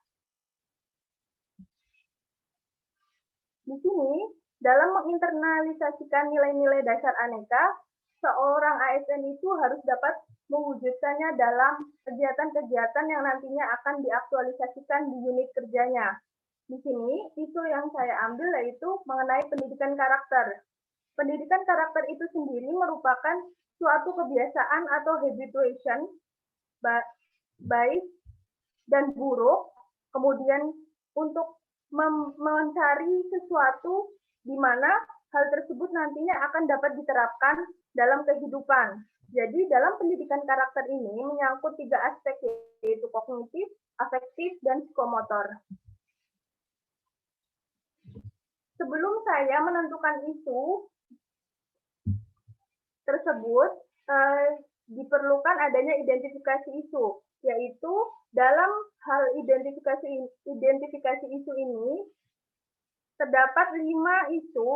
Di sini, dalam menginternalisasikan nilai-nilai dasar aneka, seorang ASN itu harus dapat mewujudkannya dalam kegiatan-kegiatan yang nantinya akan diaktualisasikan di unit kerjanya. Di sini, isu yang saya ambil yaitu mengenai pendidikan karakter. Pendidikan karakter itu sendiri merupakan suatu kebiasaan atau habituation, baik dan buruk, kemudian untuk mencari sesuatu di mana hal tersebut nantinya akan dapat diterapkan dalam kehidupan. Jadi dalam pendidikan karakter ini menyangkut 3 aspek, yaitu kognitif, afektif, dan psikomotor. Sebelum saya menentukan isu tersebut, diperlukan adanya identifikasi isu, yaitu dalam hal identifikasi isu ini, terdapat 5 isu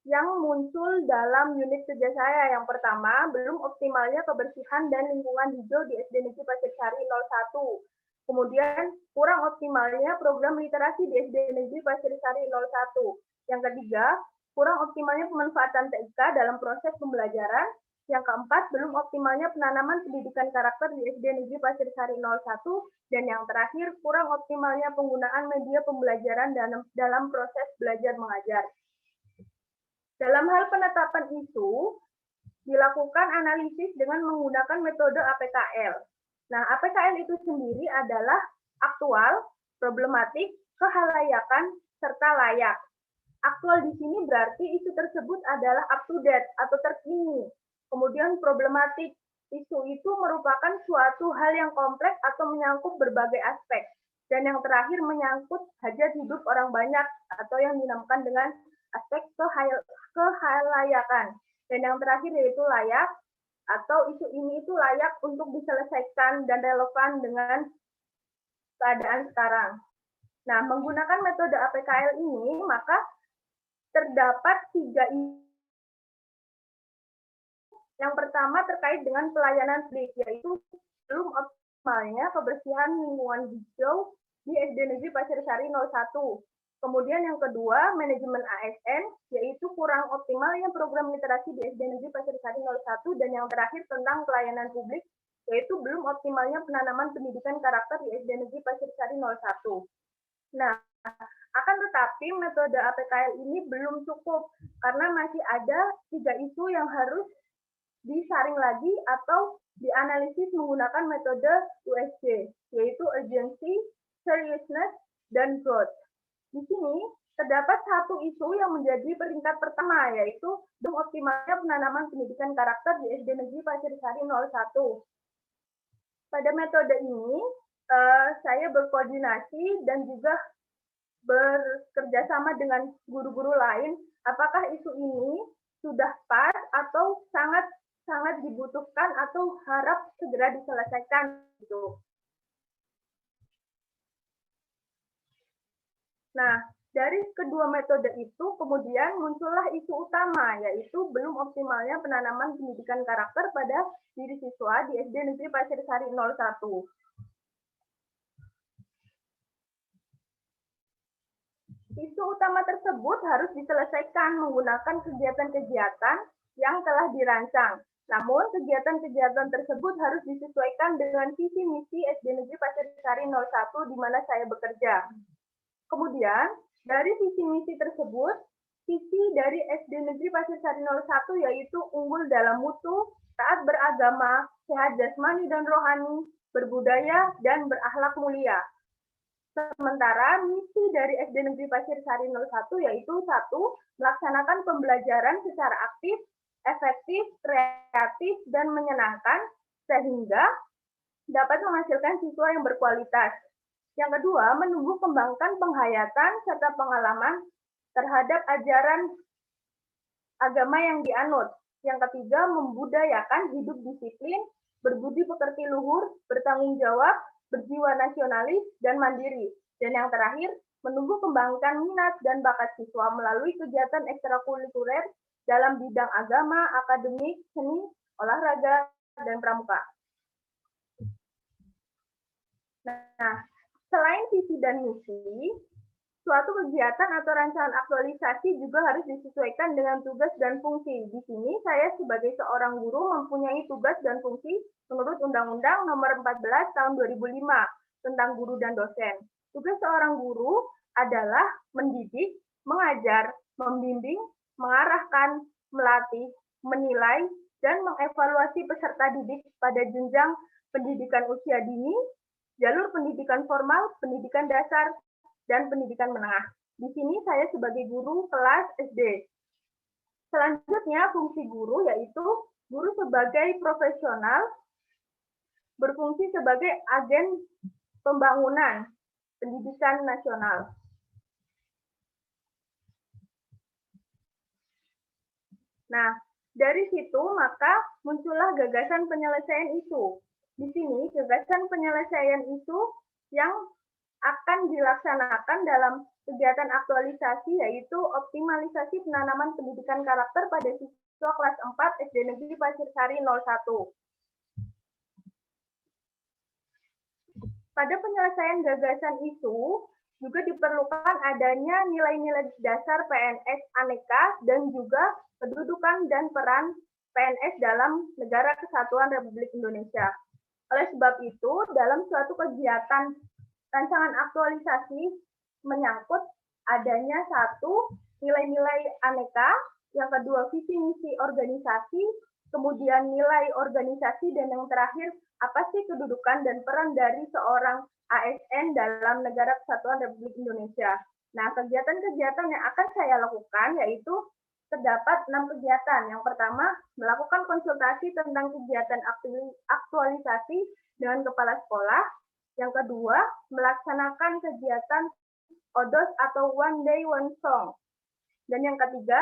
yang muncul dalam unit kerja saya. Yang pertama, belum optimalnya kebersihan dan lingkungan hijau di SD Negeri Pasir Sari 01. Kemudian, kurang optimalnya program literasi di SD Negeri Pasir Sari 01. Yang ketiga, kurang optimalnya pemanfaatan TIK dalam proses pembelajaran. Yang keempat, belum optimalnya penanaman pendidikan karakter di SD Negeri Pasir Sari 01. Dan yang terakhir, kurang optimalnya penggunaan media pembelajaran dalam proses belajar mengajar. Dalam hal penetapan isu, dilakukan analisis dengan menggunakan metode APKL. Nah, APKL itu sendiri adalah aktual, problematik, kehalayakan, serta layak. Aktual di sini berarti isu tersebut adalah up to date atau terkini. Kemudian problematik, isu itu merupakan suatu hal yang kompleks atau menyangkut berbagai aspek. Dan yang terakhir menyangkut hajat hidup orang banyak atau yang dinamakan dengan aspek kehalayakan. Dan yang terakhir yaitu layak, atau isu ini itu layak untuk diselesaikan dan relevan dengan keadaan sekarang. Nah, menggunakan metode APKL ini, maka terdapat 3 isu. Yang pertama terkait dengan pelayanan publik, yaitu belum optimalnya kebersihan lingkungan hijau di SD Negeri Pasirsari 01. Kemudian yang kedua, manajemen ASN, yaitu kurang optimalnya program literasi di SD Negeri Pasirsari 01. Dan yang terakhir tentang pelayanan publik, yaitu belum optimalnya penanaman pendidikan karakter di SD Negeri Pasirsari 01. Nah, akan tetapi metode APKL ini belum cukup, karena masih ada 3 isu yang harus disaring lagi atau dianalisis menggunakan metode USG, yaitu urgency, seriousness, dan growth. Di sini terdapat satu isu yang menjadi peringkat pertama, yaitu belum optimalnya penanaman pendidikan karakter di SD Negeri Pasirsari 01. Pada metode ini, saya berkoordinasi dan juga bekerja sama dengan guru-guru lain, apakah isu ini sudah pas atau sangat dibutuhkan atau harap segera diselesaikan gitu. Nah, dari kedua metode itu kemudian muncullah isu utama, yaitu belum optimalnya penanaman pendidikan karakter pada diri siswa di SD Negeri Pasirsari 01. Isu utama tersebut harus diselesaikan menggunakan kegiatan-kegiatan yang telah dirancang. Namun, kegiatan-kegiatan tersebut harus disesuaikan dengan visi misi SD Negeri Pasirsari 01 di mana saya bekerja. Kemudian, dari visi misi tersebut, visi dari SD Negeri Pasirsari 01 yaitu unggul dalam mutu, taat beragama, sehat jasmani dan rohani, berbudaya, dan berakhlak mulia. Sementara misi dari SD Negeri Pasirsari 01 yaitu 1. Melaksanakan pembelajaran secara aktif, efektif, kreatif, dan menyenangkan, sehingga dapat menghasilkan siswa yang berkualitas. Yang kedua, menumbuh kembangkan penghayatan serta pengalaman terhadap ajaran agama yang dianut. Yang ketiga, membudayakan hidup disiplin, berbudi pekerti luhur, bertanggung jawab, berjiwa nasionalis, dan mandiri. Dan yang terakhir, menumbuh kembangkan minat dan bakat siswa melalui kegiatan ekstrakurikuler dalam bidang agama, akademik, seni, olahraga, dan pramuka. Nah, selain visi dan misi, suatu kegiatan atau rancangan aktualisasi juga harus disesuaikan dengan tugas dan fungsi. Di sini saya sebagai seorang guru mempunyai tugas dan fungsi menurut Undang-Undang Nomor 14 Tahun 2005 tentang guru dan dosen. Tugas seorang guru adalah mendidik, mengajar, membimbing, mengarahkan, melatih, menilai, dan mengevaluasi peserta didik pada jenjang pendidikan usia dini, jalur pendidikan formal, pendidikan dasar, dan pendidikan menengah. Di sini saya sebagai guru kelas SD. Selanjutnya, fungsi guru yaitu guru sebagai profesional berfungsi sebagai agen pembangunan pendidikan nasional. Nah, dari situ maka muncullah gagasan penyelesaian isu. Di sini gagasan penyelesaian isu yang akan dilaksanakan dalam kegiatan aktualisasi yaitu optimalisasi penanaman pendidikan karakter pada siswa kelas 4 SD Negeri Pasirsari 01. Pada penyelesaian gagasan isu juga diperlukan adanya nilai-nilai dasar PNS Aneka dan juga kedudukan dan peran PNS dalam Negara Kesatuan Republik Indonesia. Oleh sebab itu, dalam suatu kegiatan rancangan aktualisasi menyangkut adanya 1. Nilai-nilai aneka, yang kedua visi misi organisasi, kemudian nilai organisasi, dan yang terakhir apa sih kedudukan dan peran dari seorang ASN dalam Negara Kesatuan Republik Indonesia. Nah, kegiatan-kegiatan yang akan saya lakukan yaitu terdapat 6 kegiatan. Yang pertama, melakukan konsultasi tentang kegiatan aktualisasi dengan kepala sekolah. Yang kedua, melaksanakan kegiatan ODOS atau One Day One Song. Dan yang ketiga,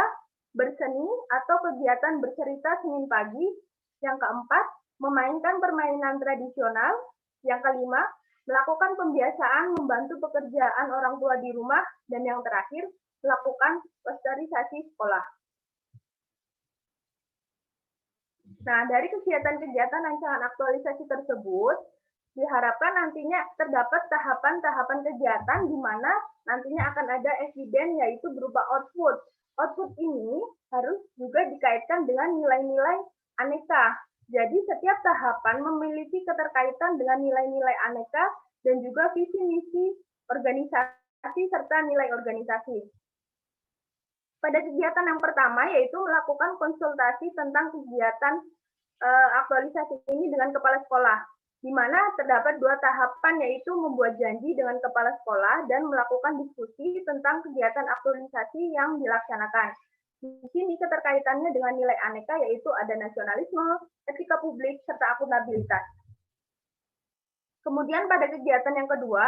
berseni atau kegiatan bercerita Senin pagi. Yang keempat, memainkan permainan tradisional. Yang kelima, melakukan pembiasaan membantu pekerjaan orang tua di rumah. Dan yang terakhir, melakukan lestariasi sekolah. Nah, dari kegiatan-kegiatan rancangan aktualisasi tersebut, diharapkan nantinya terdapat tahapan-tahapan kegiatan di mana nantinya akan ada eviden, yaitu berupa output. Output ini harus juga dikaitkan dengan nilai-nilai aneka. Jadi setiap tahapan memiliki keterkaitan dengan nilai-nilai aneka dan juga visi misi organisasi serta nilai organisasi. Pada kegiatan yang pertama yaitu melakukan konsultasi tentang kegiatan aktualisasi ini dengan kepala sekolah, di mana terdapat 2 tahapan yaitu membuat janji dengan kepala sekolah dan melakukan diskusi tentang kegiatan aktualisasi yang dilaksanakan. Di sini keterkaitannya dengan nilai aneka yaitu ada nasionalisme, etika publik, serta akuntabilitas. Kemudian pada kegiatan yang kedua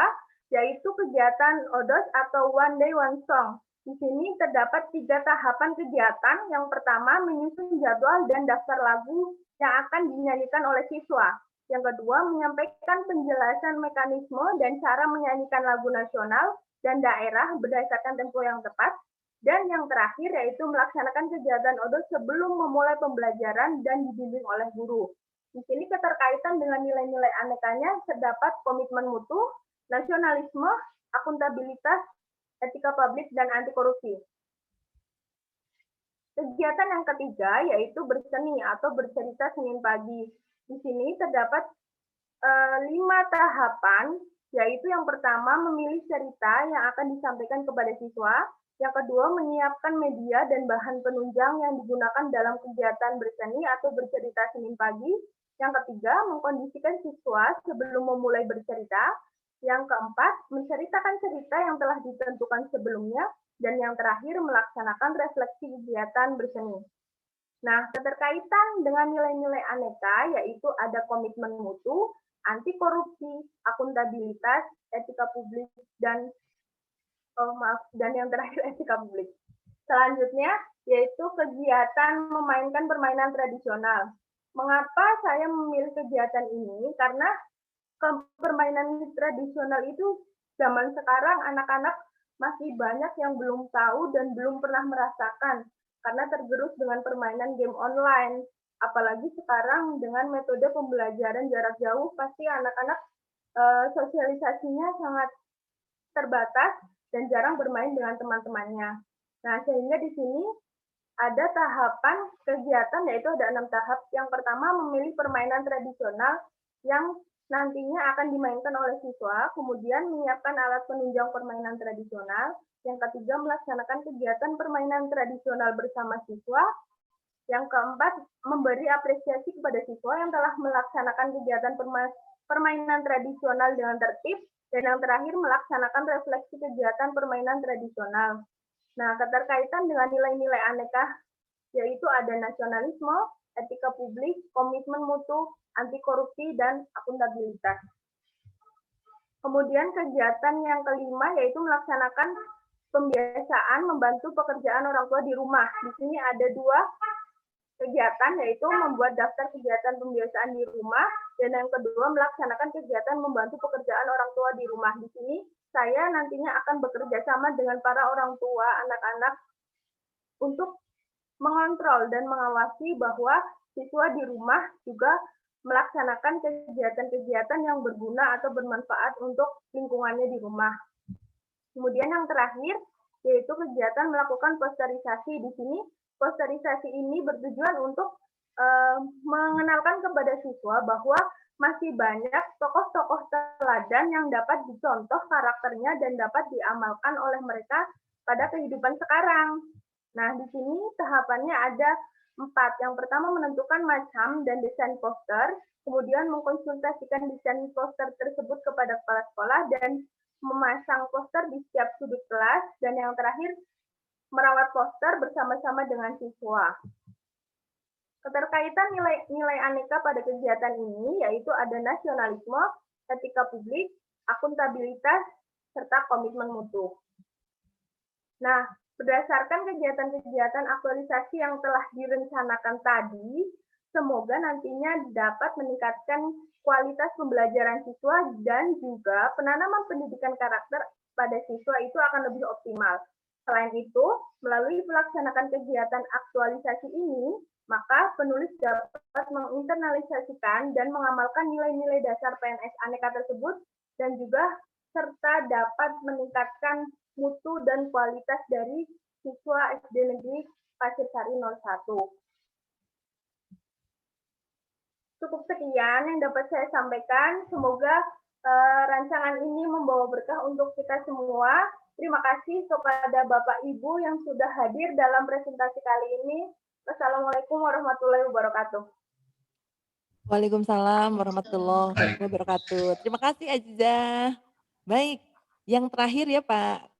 yaitu kegiatan ODOS atau One Day One Song. Di sini terdapat 3 tahapan kegiatan. Yang pertama, menyusun jadwal dan daftar lagu yang akan dinyanyikan oleh siswa. Yang kedua, menyampaikan penjelasan mekanisme dan cara menyanyikan lagu nasional dan daerah berdasarkan tempo yang tepat. Dan yang terakhir, yaitu melaksanakan kegiatan ODOS sebelum memulai pembelajaran dan dibimbing oleh guru. Di sini keterkaitan dengan nilai-nilai anekanya terdapat komitmen mutu, nasionalisme, akuntabilitas, etika publik, dan anti korupsi. Kegiatan yang ketiga yaitu berseni atau bercerita Senin pagi. Di sini terdapat 5 tahapan, yaitu yang pertama memilih cerita yang akan disampaikan kepada siswa, yang kedua menyiapkan media dan bahan penunjang yang digunakan dalam kegiatan berseni atau bercerita Senin pagi, yang ketiga mengkondisikan siswa sebelum memulai bercerita, yang keempat, menceritakan cerita yang telah ditentukan sebelumnya. Dan yang terakhir, melaksanakan refleksi kegiatan berseni. Nah, keterkaitan dengan nilai-nilai aneka, yaitu ada komitmen mutu, anti korupsi, akuntabilitas, etika publik, dan yang terakhir etika publik. Selanjutnya, yaitu kegiatan memainkan permainan tradisional. Mengapa saya memilih kegiatan ini? Karena permainan tradisional itu zaman sekarang anak-anak masih banyak yang belum tahu dan belum pernah merasakan karena tergerus dengan permainan game online. Apalagi sekarang dengan metode pembelajaran jarak jauh, pasti anak-anak sosialisasinya sangat terbatas dan jarang bermain dengan teman-temannya. Nah, sehingga di sini ada tahapan kegiatan, yaitu ada 6 tahap. Yang pertama memilih permainan tradisional yang nantinya akan dimainkan oleh siswa, kemudian menyiapkan alat penunjang permainan tradisional. Yang ketiga, melaksanakan kegiatan permainan tradisional bersama siswa. Yang keempat, memberi apresiasi kepada siswa yang telah melaksanakan kegiatan permainan tradisional dengan tertib. Dan yang terakhir, melaksanakan refleksi kegiatan permainan tradisional. Nah, keterkaitan dengan nilai-nilai aneka, yaitu ada nasionalisme, etika publik, komitmen mutu, anti korupsi, dan akuntabilitas. Kemudian kegiatan yang kelima yaitu melaksanakan pembiasaan membantu pekerjaan orang tua di rumah. Di sini ada 2 kegiatan, yaitu membuat daftar kegiatan pembiasaan di rumah, dan yang kedua melaksanakan kegiatan membantu pekerjaan orang tua di rumah. Di sini saya nantinya akan bekerja sama dengan para orang tua anak-anak untuk mengontrol dan mengawasi bahwa siswa di rumah juga melaksanakan kegiatan-kegiatan yang berguna atau bermanfaat untuk lingkungannya di rumah. Kemudian yang terakhir, yaitu kegiatan melakukan posterisasi. Di sini, posterisasi ini bertujuan untuk mengenalkan kepada siswa bahwa masih banyak tokoh-tokoh teladan yang dapat dicontoh karakternya dan dapat diamalkan oleh mereka pada kehidupan sekarang. Nah, di sini tahapannya ada 4. Yang pertama menentukan macam dan desain poster, kemudian mengkonsultasikan desain poster tersebut kepada kepala sekolah dan memasang poster di setiap sudut kelas, dan yang terakhir merawat poster bersama-sama dengan siswa. Keterkaitan nilai aneka pada kegiatan ini yaitu ada nasionalisme, etika publik, akuntabilitas, serta komitmen mutu. Nah, Berdasarkan kegiatan-kegiatan aktualisasi yang telah direncanakan tadi, semoga nantinya dapat meningkatkan kualitas pembelajaran siswa dan juga penanaman pendidikan karakter pada siswa itu akan lebih optimal. Selain itu, melalui melaksanakan kegiatan aktualisasi ini, maka penulis dapat menginternalisasikan dan mengamalkan nilai-nilai dasar PNS Aneka tersebut dan juga serta dapat meningkatkan mutu dan kualitas dari siswa SD Negeri Pasir Sari 01. Cukup sekian yang dapat saya sampaikan. Semoga rancangan ini membawa berkah untuk kita semua. Terima kasih kepada Bapak Ibu yang sudah hadir dalam presentasi kali ini. Wassalamualaikum warahmatullahi wabarakatuh. Waalaikumsalam warahmatullahi wabarakatuh. Terima kasih Aziza. Baik, yang terakhir ya Pak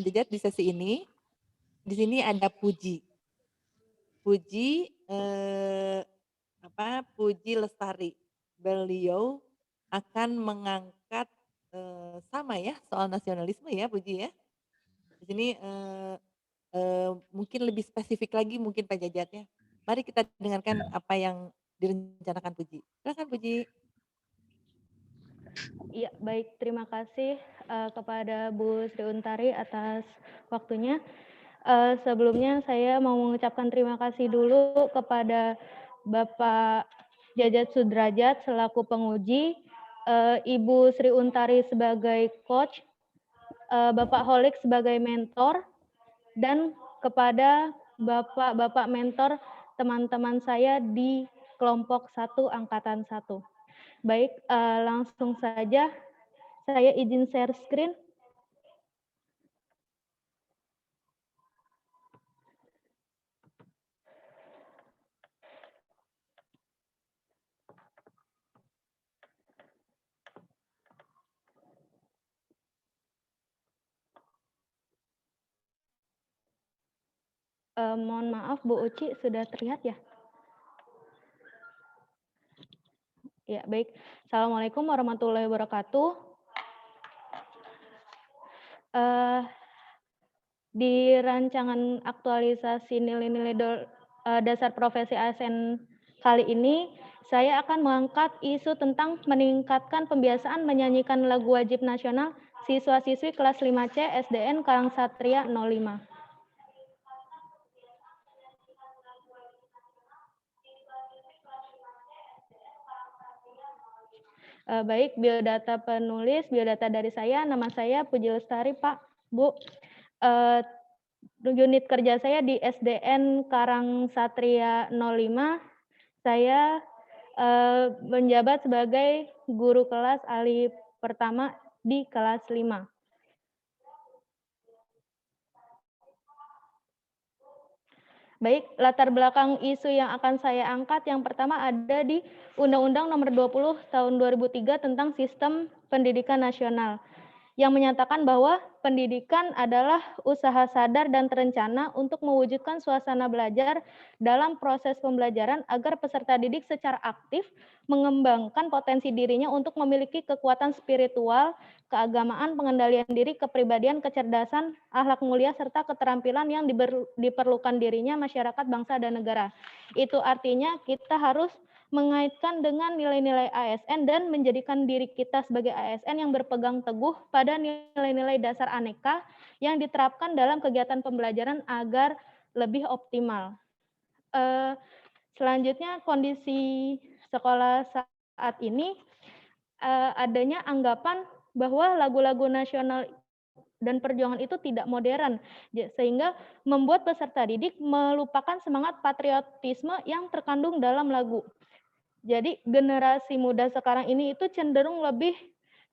Jejat di sesi ini. Di sini ada Puji. Puji Puji Lestari. Beliau akan mengangkat sama ya soal nasionalisme ya Puji ya. Di sini mungkin lebih spesifik lagi mungkin Pak Jejat ya. Mari kita dengarkan apa yang direncanakan Puji. Silakan Puji. Ya, baik. Terima kasih kepada Bu Sri Untari atas waktunya. Sebelumnya saya mau mengucapkan terima kasih dulu kepada Bapak Jajat Sudrajat selaku penguji, Ibu Sri Untari sebagai coach, Bapak Holik sebagai mentor, dan kepada Bapak mentor teman-teman saya di kelompok 1 Angkatan 1. Baik, langsung saja saya izin share screen. Mohon maaf Bu Uci, sudah terlihat ya? Ya, baik. Assalamualaikum warahmatullahi wabarakatuh. Di rancangan aktualisasi nilai-nilai dasar profesi ASN kali ini, saya akan mengangkat isu tentang meningkatkan pembiasaan menyanyikan lagu wajib nasional siswa-siswi kelas 5C SDN Karangsatria 05. Baik, biodata penulis, biodata dari saya, nama saya Puji Lestari, Pak, Bu. Unit kerja saya di SDN Karangsatria 05. Saya menjabat sebagai guru kelas ahli pertama di kelas 5. Baik, latar belakang isu yang akan saya angkat yang pertama ada di Undang-Undang Nomor 20 Tahun 2003 tentang Sistem Pendidikan Nasional yang menyatakan bahwa pendidikan adalah usaha sadar dan terencana untuk mewujudkan suasana belajar dalam proses pembelajaran agar peserta didik secara aktif mengembangkan potensi dirinya untuk memiliki kekuatan spiritual, keagamaan, pengendalian diri, kepribadian, kecerdasan, akhlak mulia, serta keterampilan yang diperlukan dirinya, masyarakat, bangsa, dan negara. Itu artinya kita harus mengaitkan dengan nilai-nilai ASN dan menjadikan diri kita sebagai ASN yang berpegang teguh pada nilai-nilai dasar aneka yang diterapkan dalam kegiatan pembelajaran agar lebih optimal. Selanjutnya, kondisi sekolah saat ini adanya anggapan bahwa lagu-lagu nasional dan perjuangan itu tidak modern, sehingga membuat peserta didik melupakan semangat patriotisme yang terkandung dalam lagu. Jadi generasi muda sekarang ini itu cenderung lebih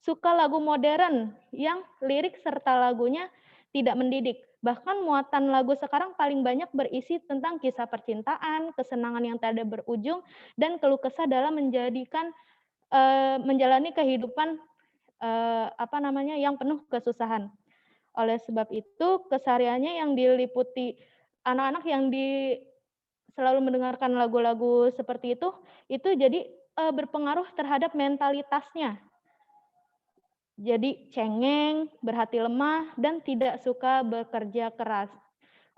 suka lagu modern yang lirik serta lagunya tidak mendidik. Bahkan muatan lagu sekarang paling banyak berisi tentang kisah percintaan, kesenangan yang tak ada berujung, dan keluh kesah dalam menjalani kehidupan yang penuh kesusahan. Oleh sebab itu, kesehariannya yang diliputi anak-anak yang selalu mendengarkan lagu-lagu seperti itu jadi berpengaruh terhadap mentalitasnya. Jadi cengeng, berhati lemah, dan tidak suka bekerja keras.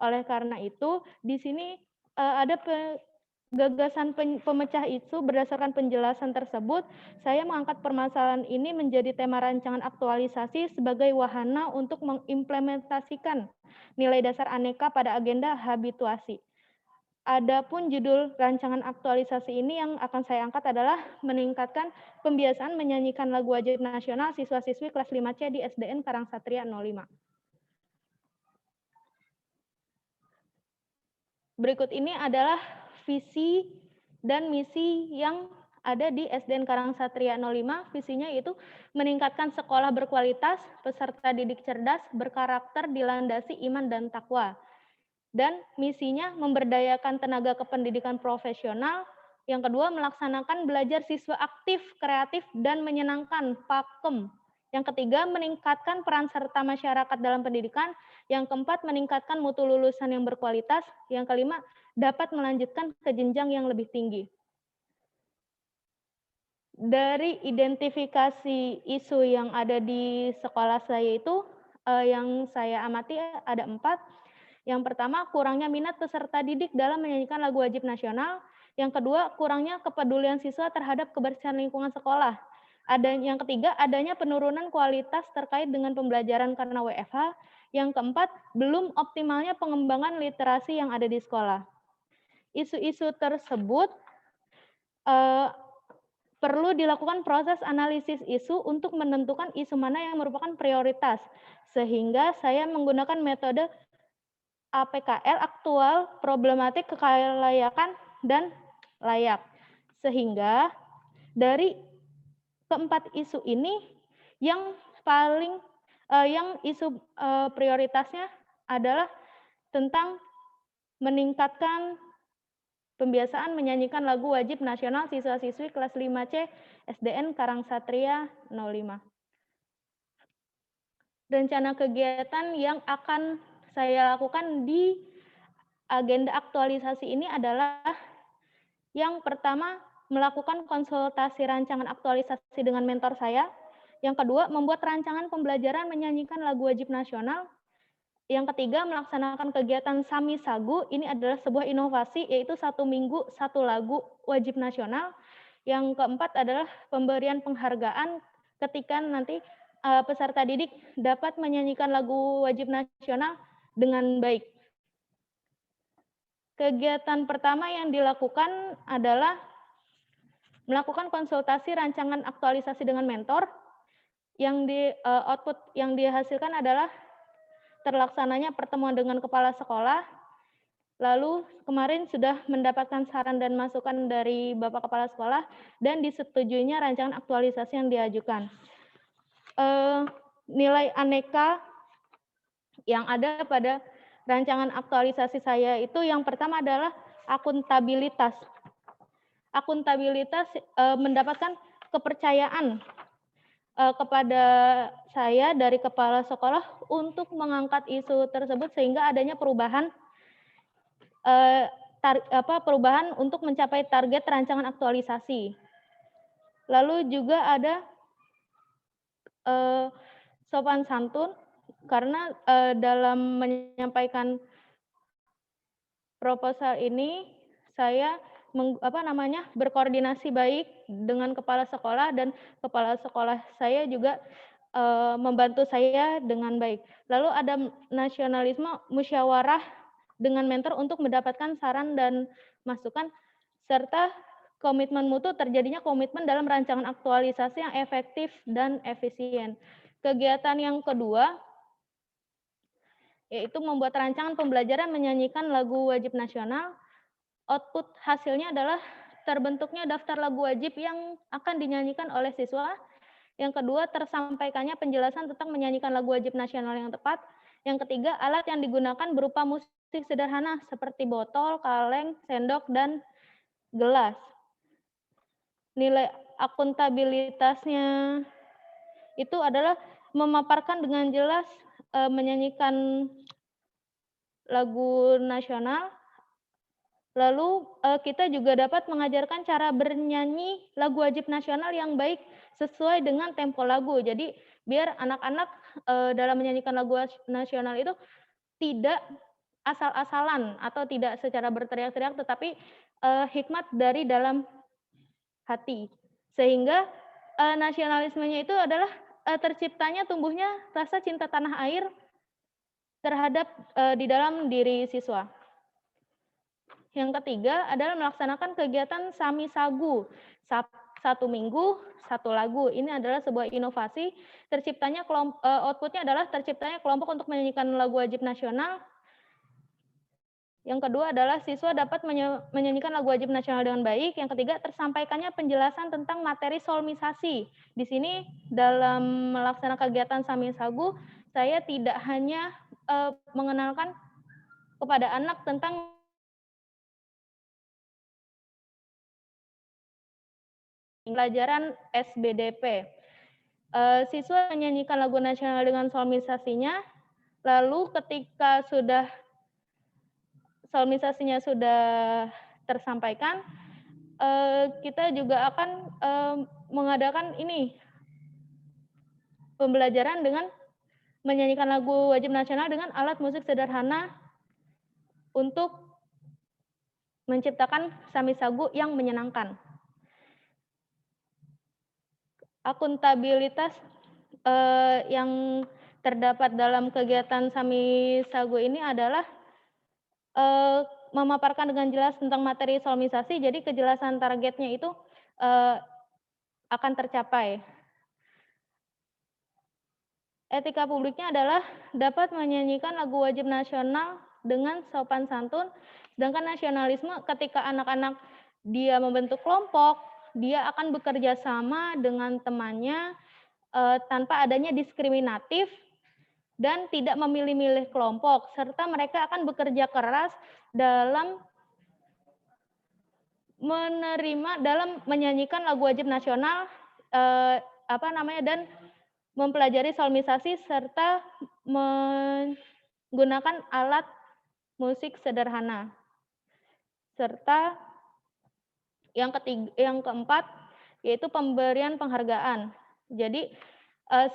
Oleh karena itu, di sini ada gagasan pemecah isu. Berdasarkan penjelasan tersebut, saya mengangkat permasalahan ini menjadi tema rancangan aktualisasi sebagai wahana untuk mengimplementasikan nilai dasar aneka pada agenda habituasi. Adapun judul rancangan aktualisasi ini yang akan saya angkat adalah meningkatkan pembiasaan menyanyikan lagu wajib nasional siswa-siswi kelas 5C di SDN Karangsatria 05. Berikut ini adalah visi dan misi yang ada di SDN Karangsatria 05. Visinya yaitu meningkatkan sekolah berkualitas, peserta didik cerdas, berkarakter, dilandasi iman dan takwa. Dan misinya memberdayakan tenaga kependidikan profesional. Yang kedua, melaksanakan belajar siswa aktif, kreatif, dan menyenangkan, pakem. Yang ketiga, meningkatkan peran serta masyarakat dalam pendidikan. Yang keempat, meningkatkan mutu lulusan yang berkualitas. Yang kelima, dapat melanjutkan ke jenjang yang lebih tinggi. Dari identifikasi isu yang ada di sekolah saya itu, yang saya amati ada 4. Yang pertama, kurangnya minat peserta didik dalam menyanyikan lagu wajib nasional. Yang kedua, kurangnya kepedulian siswa terhadap kebersihan lingkungan sekolah. Yang ketiga, adanya penurunan kualitas terkait dengan pembelajaran karena WFH. Yang keempat, belum optimalnya pengembangan literasi yang ada di sekolah. Isu-isu tersebut perlu dilakukan proses analisis isu untuk menentukan isu mana yang merupakan prioritas. Sehingga saya menggunakan metode APKL, aktual, problematik, kelayakan, dan layak. Sehingga dari keempat isu ini yang isu prioritasnya adalah tentang meningkatkan pembiasaan menyanyikan lagu wajib nasional siswa-siswi kelas 5C SDN Karangsatria 05. Rencana kegiatan yang akan saya lakukan di agenda aktualisasi ini adalah yang pertama, melakukan konsultasi rancangan aktualisasi dengan mentor saya. Yang kedua, membuat rancangan pembelajaran menyanyikan lagu wajib nasional. Yang ketiga, melaksanakan kegiatan Sami Sagu. Ini adalah sebuah inovasi, yaitu 1 minggu 1 lagu wajib nasional. Yang keempat adalah pemberian penghargaan ketika nanti peserta didik dapat menyanyikan lagu wajib nasional dengan baik. Kegiatan pertama yang dilakukan adalah melakukan konsultasi rancangan aktualisasi dengan mentor. Yang output yang dihasilkan adalah terlaksananya pertemuan dengan kepala sekolah. Lalu kemarin sudah mendapatkan saran dan masukan dari Bapak Kepala Sekolah dan disetujuinya rancangan aktualisasi yang diajukan. Nilai aneka yang ada pada rancangan aktualisasi saya itu yang pertama adalah akuntabilitas. Akuntabilitas mendapatkan kepercayaan kepada saya dari kepala sekolah untuk mengangkat isu tersebut sehingga adanya perubahan perubahan untuk mencapai target rancangan aktualisasi. Lalu juga ada sopan santun karena dalam menyampaikan proposal ini saya berkoordinasi baik dengan kepala sekolah dan kepala sekolah saya juga membantu saya dengan baik. Lalu ada nasionalisme, musyawarah dengan mentor untuk mendapatkan saran dan masukan serta komitmen mutu, terjadinya komitmen dalam rancangan aktualisasi yang efektif dan efisien. Kegiatan yang kedua yaitu membuat rancangan pembelajaran menyanyikan lagu wajib nasional. Output hasilnya adalah terbentuknya daftar lagu wajib yang akan dinyanyikan oleh siswa. Yang kedua, tersampaikannya penjelasan tentang menyanyikan lagu wajib nasional yang tepat. Yang ketiga, alat yang digunakan berupa musik sederhana seperti botol, kaleng, sendok, dan gelas. Nilai akuntabilitasnya itu adalah memaparkan dengan jelas menyanyikan lagu nasional. Lalu kita juga dapat mengajarkan cara bernyanyi lagu wajib nasional yang baik sesuai dengan tempo lagu. Jadi biar anak-anak dalam menyanyikan lagu nasional itu tidak asal-asalan atau tidak secara berteriak-teriak, tetapi hikmat dari dalam hati. Sehingga nasionalismenya itu adalah terciptanya tumbuhnya rasa cinta tanah air terhadap di dalam diri siswa. Yang ketiga adalah melaksanakan kegiatan Sami Sagu, satu minggu, satu lagu. Ini adalah sebuah inovasi, terciptanya outputnya adalah terciptanya kelompok untuk menyanyikan lagu wajib nasional. Yang kedua adalah siswa dapat menyanyikan lagu wajib nasional dengan baik. Yang ketiga, tersampaikannya penjelasan tentang materi solmisasi. Di sini dalam melaksanakan kegiatan Sami Sagu, saya tidak hanya mengenalkan kepada anak tentang pelajaran SBDP. Siswa menyanyikan lagu nasional dengan solmisasinya, lalu ketika sudah solmisasinya sudah tersampaikan, kita juga akan mengadakan ini pembelajaran dengan menyanyikan lagu wajib nasional dengan alat musik sederhana untuk menciptakan Sami Sagu yang menyenangkan. Akuntabilitas yang terdapat dalam kegiatan Sami Sagu ini adalah memaparkan dengan jelas tentang materi solmisasi, jadi kejelasan targetnya itu akan tercapai. Etika publiknya adalah dapat menyanyikan lagu wajib nasional dengan sopan santun, sedangkan nasionalisme ketika anak-anak dia membentuk kelompok, dia akan bekerja sama dengan temannya tanpa adanya diskriminatif dan tidak memilih-milih kelompok, serta mereka akan bekerja keras dalam dalam menyanyikan lagu wajib nasional dan mempelajari solmisasi serta menggunakan alat musik sederhana. Serta yang keempat yaitu pemberian penghargaan. Jadi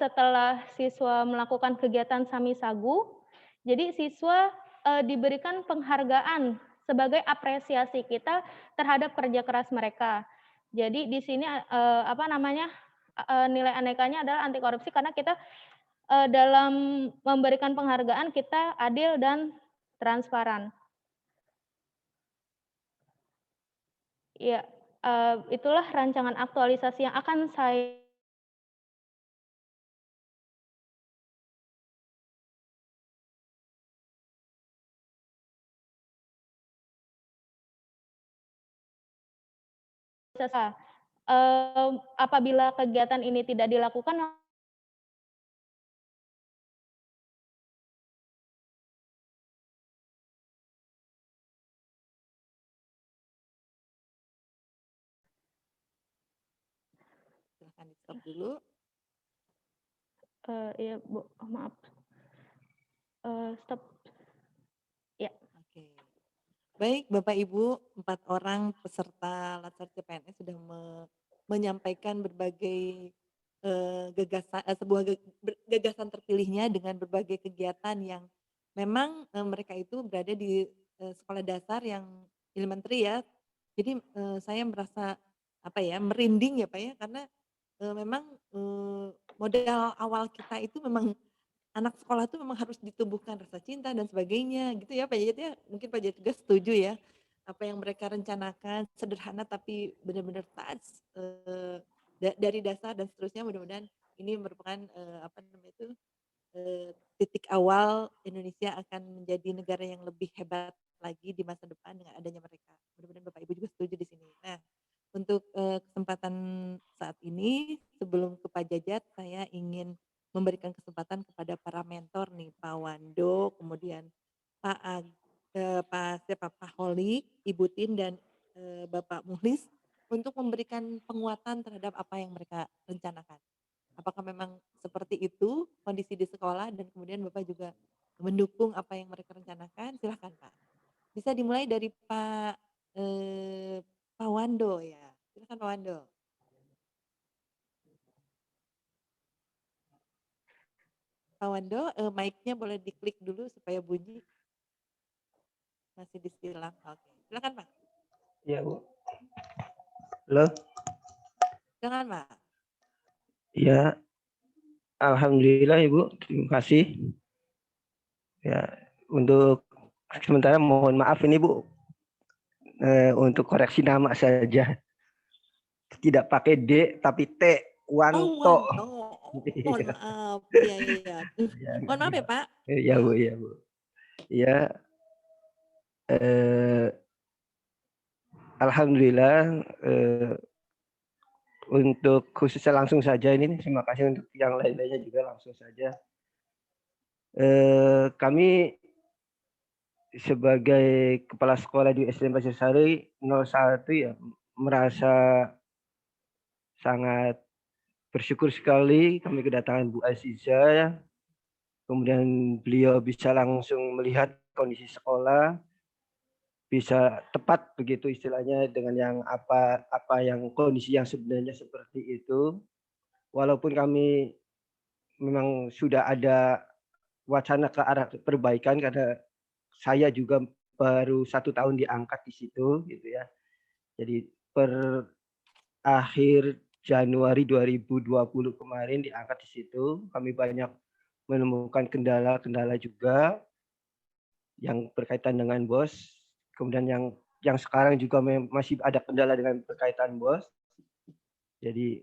setelah siswa melakukan kegiatan Sami Sagu, jadi siswa diberikan penghargaan sebagai apresiasi kita terhadap kerja keras mereka. Jadi di sini nilai anekanya adalah anti korupsi karena kita dalam memberikan penghargaan kita adil dan transparan. Ya, itulah rancangan aktualisasi yang akan saya apabila kegiatan ini tidak dilakukan, Silahkan di stop dulu. ya Bu, maaf. Stop. Ya. Oke. Baik, Bapak Ibu, 4 orang peserta Latsar CPNS sudah menyampaikan berbagai sebuah gagasan terpilihnya dengan berbagai kegiatan yang memang mereka itu berada di sekolah dasar yang elementary ya. Jadi saya merasa merinding ya Pak ya, karena memang modal awal kita itu memang anak sekolah tuh memang harus ditumbuhkan rasa cinta dan sebagainya gitu ya Pak Jajat ya. Mungkin Pak Jajat juga setuju ya, apa yang mereka rencanakan sederhana tapi benar-benar touch dari dasar dan seterusnya. Mudah-mudahan ini merupakan titik awal Indonesia akan menjadi negara yang lebih hebat lagi di masa depan dengan adanya mereka. Mudah-mudahan Bapak Ibu juga setuju di sini. Nah, untuk kesempatan saat ini sebelum ke Pak Jajat, saya ingin memberikan kesempatan kepada para mentor nih, Pak Wando, kemudian Pak Holik, Ibu Tin dan Bapak Muhlis untuk memberikan penguatan terhadap apa yang mereka rencanakan. Apakah memang seperti itu kondisi di sekolah dan kemudian Bapak juga mendukung apa yang mereka rencanakan? Silahkan Pak. Bisa dimulai dari Pak Wando ya. Silahkan Pak Wando. Pak Wando, mic-nya boleh diklik dulu supaya bunyi. Masih disilang. Oke. Silakan, Pak. Ya, Bu. Halo. Silakan, Pak. Ya, alhamdulillah Ibu, terima kasih. Ya, untuk sementara mohon maaf ini Bu, untuk koreksi nama saja. Tidak pakai D tapi T, Oh, Wanto. Wanto. Mohon maaf. Iya, iya. Ya, Mohon maaf ya, Pak. ya Bu, ya Bu. Ya, alhamdulillah untuk khususnya langsung saja ini, terima kasih untuk yang lain-lainnya juga langsung saja. Kami sebagai kepala sekolah di SDN Pasir Sari 01 ya merasa sangat bersyukur sekali kami kedatangan Bu Aziza ya. Kemudian beliau bisa langsung melihat kondisi sekolah, bisa tepat begitu istilahnya dengan yang apa yang kondisi yang sebenarnya seperti itu. Walaupun kami memang sudah ada wacana ke arah perbaikan karena saya juga baru 1 tahun diangkat di situ gitu ya. Jadi per akhir Januari 2020 kemarin diangkat di situ. Kami banyak menemukan kendala-kendala juga yang berkaitan dengan BOS. Kemudian yang sekarang juga masih ada kendala dengan berkaitan BOS. Jadi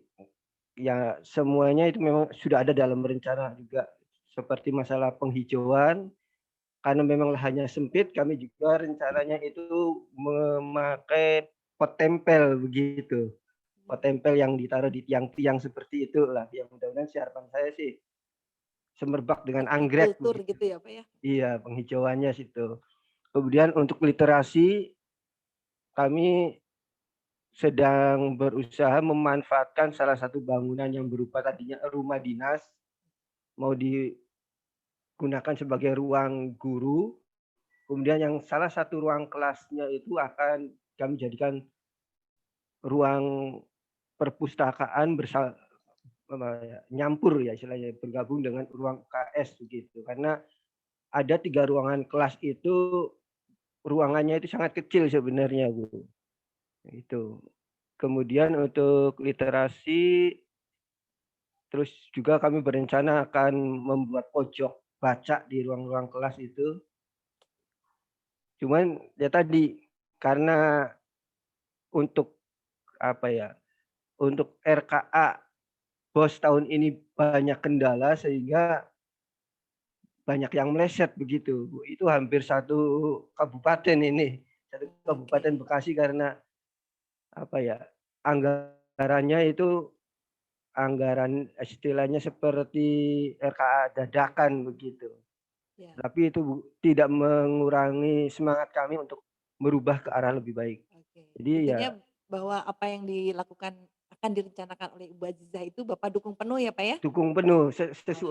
ya semuanya itu memang sudah ada dalam rencana juga. Seperti masalah penghijauan, karena memang lahannya sempit, kami juga rencananya itu memakai pot tempel begitu. Pot tempel yang ditaruh di tiang-tiang seperti itulah. Yang mudah-mudahan harapan saya sih semerbak dengan anggrek. Kultur gitu ya, Pak ya? Iya, penghijauannya situ. Kemudian untuk literasi, kami sedang berusaha memanfaatkan salah satu bangunan yang berupa tadinya rumah dinas, mau digunakan sebagai ruang guru. Kemudian yang salah satu ruang kelasnya itu akan kami jadikan ruang perpustakaan nyampur ya istilahnya, bergabung dengan ruang UKS begitu. Karena ada 3 ruangan kelas itu ruangannya itu sangat kecil sebenarnya Bu. Itu. Kemudian untuk literasi terus juga kami berencana akan membuat pojok baca di ruang-ruang kelas itu. Cuman ya tadi karena untuk apa ya? Untuk RKA BOS tahun ini banyak kendala sehingga banyak yang meleset begitu. Itu hampir 1 kabupaten ini. 1 kabupaten Bekasi karena apa ya? Anggarannya itu anggaran istilahnya seperti RKA dadakan begitu. Ya. Tapi itu tidak mengurangi semangat kami untuk merubah ke arah lebih baik. Oke. Jadi Intinya ya bahwa apa yang dilakukan akan direncanakan oleh Ibu Azizah itu Bapak dukung penuh ya, Pak ya? dukung penuh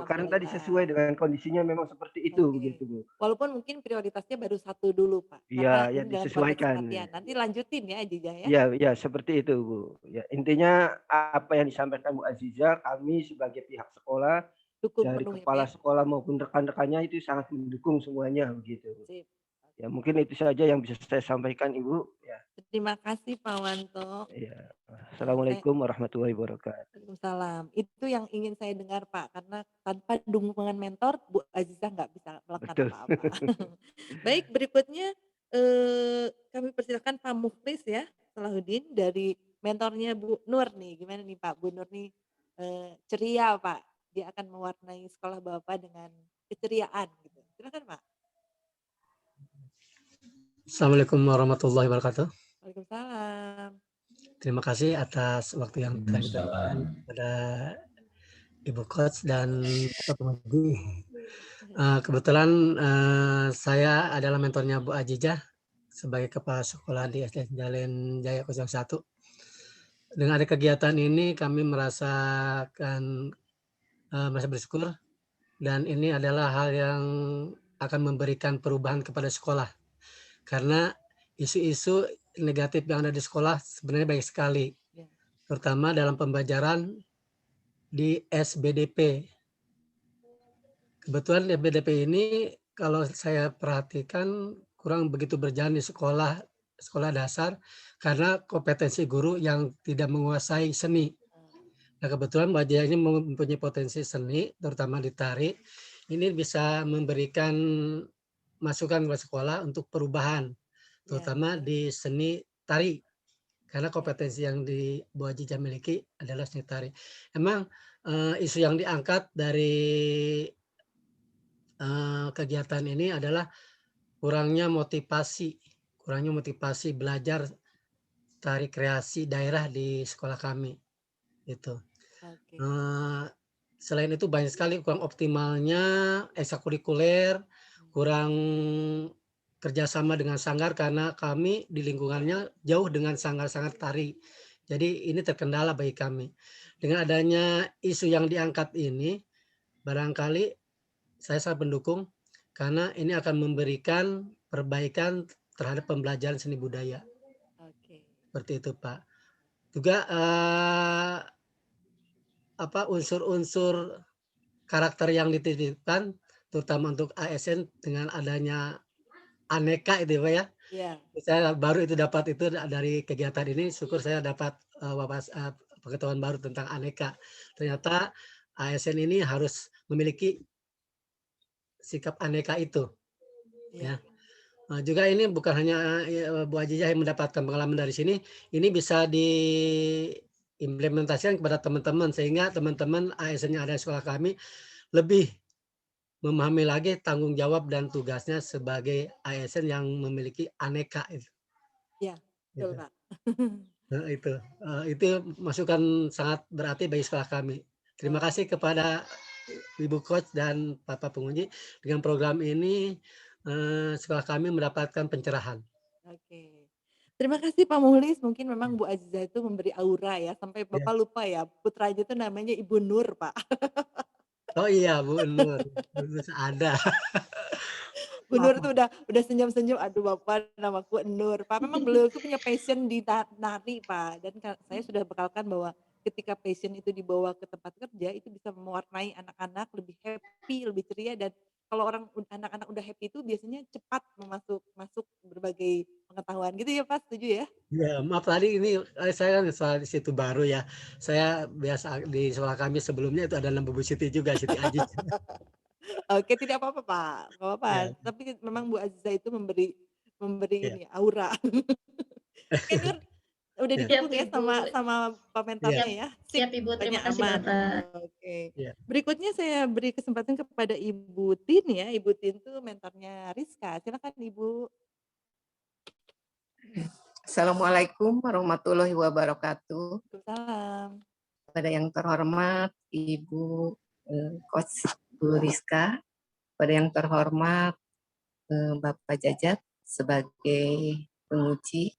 karena tadi sesuai Alhamdulillah. dengan kondisinya memang seperti itu Oke. begitu Bu. Walaupun mungkin prioritasnya baru 1 dulu, Pak. Karena Iya, ya ini dalam konteks disesuaikan. pelatihan. Nanti lanjutin ya, Azizah ya. Iya, iya seperti itu Bu. Ya intinya apa yang disampaikan Bu Aziza, kami sebagai pihak sekolah Dukung dari penuh ya, Pak kepala ya? sekolah maupun rekan-rekannya itu sangat mendukung semuanya begitu. Sip. Ya mungkin itu saja yang bisa saya sampaikan Ibu. Ya. Terima kasih Pak Wanto. Ya. Assalamualaikum warahmatullahi wabarakatuh. Waalaikumsalam. Itu yang ingin saya dengar Pak, karena tanpa dukungan mentor Bu Azizah nggak bisa melakukan Betul. apa-apa. Baik, berikutnya kami persilakan Pak Mukhlis ya, Salahuddin dari mentornya Bu Nur nih. Gimana nih Pak, Bu Nur nih ceria Pak. Dia akan mewarnai sekolah Bapak dengan keceriaan gitu. Silakan Pak. Assalamualaikum warahmatullahi wabarakatuh. Waalaikumsalam. Terima kasih atas waktu yang telah diberikan kepada Ibu Coach dan Bapak Pengemudi. Kebetulan saya adalah mentornya Bu Azizah sebagai kepala sekolah di SDN Jalan Jaya 01. Dengan ada kegiatan ini kami merasakan merasa bersyukur, dan ini adalah hal yang akan memberikan perubahan kepada sekolah. Karena isu-isu negatif yang ada di sekolah sebenarnya banyak sekali, terutama dalam pembelajaran di SBDP. Kebetulan SBDP ini kalau saya perhatikan kurang begitu berjalan di sekolah dasar karena kompetensi guru yang tidak menguasai seni. Nah, kebetulan Mbak Jaya ini mempunyai potensi seni, terutama di tari. Ini bisa memberikan masukan kepada sekolah untuk perubahan, terutama di seni tari. Karena kompetensi yang Bu Ajijah miliki adalah seni tari. Emang isu yang diangkat dari kegiatan ini adalah kurangnya motivasi belajar tari kreasi daerah di sekolah kami. Itu. Selain itu banyak sekali kurang optimalnya ekstrakurikuler, kurang kerjasama dengan sanggar karena kami di lingkungannya jauh dengan sanggar-sanggar tari. Jadi ini terkendala bagi kami. Dengan adanya isu yang diangkat ini, barangkali saya sangat mendukung karena ini akan memberikan perbaikan terhadap pembelajaran seni budaya. Seperti itu, Pak. Juga unsur-unsur karakter yang dititipkan, terutama untuk ASN dengan adanya aneka itu, Pak ya. Saya baru itu dapat itu dari kegiatan ini, syukur saya dapat pengetahuan baru tentang aneka. Ternyata ASN ini harus memiliki sikap aneka itu. Ya. Juga ini bukan hanya Bu Ajijah yang mendapatkan pengalaman dari sini, ini bisa diimplementasikan kepada teman-teman sehingga teman-teman ASN yang ada di sekolah kami lebih memahami lagi tanggung jawab dan tugasnya sebagai ASN yang memiliki aneka itu. Ya, betul Pak. Nah, itu masukan sangat berarti bagi sekolah kami. Terima kasih kepada Ibu Coach dan Bapak penguji. Dengan program ini sekolah kami mendapatkan pencerahan. Oke. Terima kasih Pak Muhlis. Mungkin memang Bu Ajijah itu memberi aura ya, sampai Bapak lupa ya, putranya itu namanya Ibu Nur, Pak. Oh iya, Bu Nur. Ada. Bu Nur tuh udah senyum-senyum, aduh Bapak namaku Nur. Pak, memang beliau itu punya passion di nari, Pak. Dan saya sudah bekalkan bahwa ketika passion itu dibawa ke tempat kerja, itu bisa mewarnai anak-anak lebih happy, lebih ceria, dan kalau anak-anak udah happy itu biasanya cepat masuk berbagai pengetahuan gitu ya Pak, setuju ya? Ya, maaf tadi ini saya kan soal di situ baru ya. Saya biasa di sekolah kami sebelumnya itu ada nama Bu Siti juga, Siti Aziz. Oke, tidak apa-apa Pak, nggak apa-apa. Tapi memang Bu Aziza itu memberi ini aura. Oke Nur, udah didukung ya sama Pak mentornya ya. Siap Ibu, terima kasih Bapak. Oke. Berikutnya saya beri kesempatan kepada Ibu Tin ya. Ibu Tin tuh mentornya Rizka. Silakan Ibu. Assalamualaikum warahmatullahi wabarakatuh. Salam. Pada yang terhormat Ibu Coach Bu Rizka, pada yang terhormat Bapak Jajat sebagai penguji.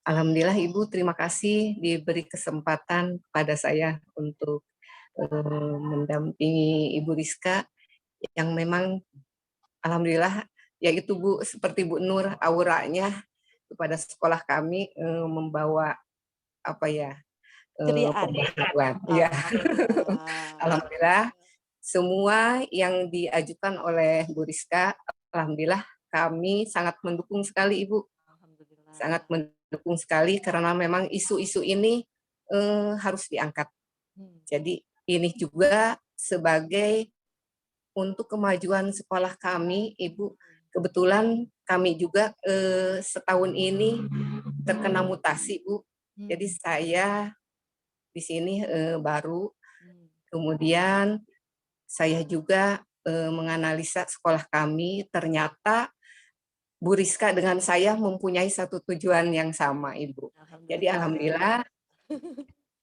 Alhamdulillah Ibu, terima kasih diberi kesempatan kepada saya untuk mendampingi Ibu Rizka yang memang alhamdulillah yaitu Bu seperti Bu Nur auranya kepada sekolah kami membawa pembaharuan. Ya. Alhamdulillah semua yang diajukan oleh Bu Rizka, alhamdulillah kami sangat mendukung sekali Ibu. Sangat mendukung sekali karena memang isu-isu ini harus diangkat. Jadi ini juga sebagai untuk kemajuan sekolah kami, Ibu. Kebetulan kami juga setahun ini terkena mutasi, Bu. Jadi saya di sini baru. Kemudian saya juga menganalisa sekolah kami, ternyata Bu Rizka dengan saya mempunyai satu tujuan yang sama, Ibu. Jadi alhamdulillah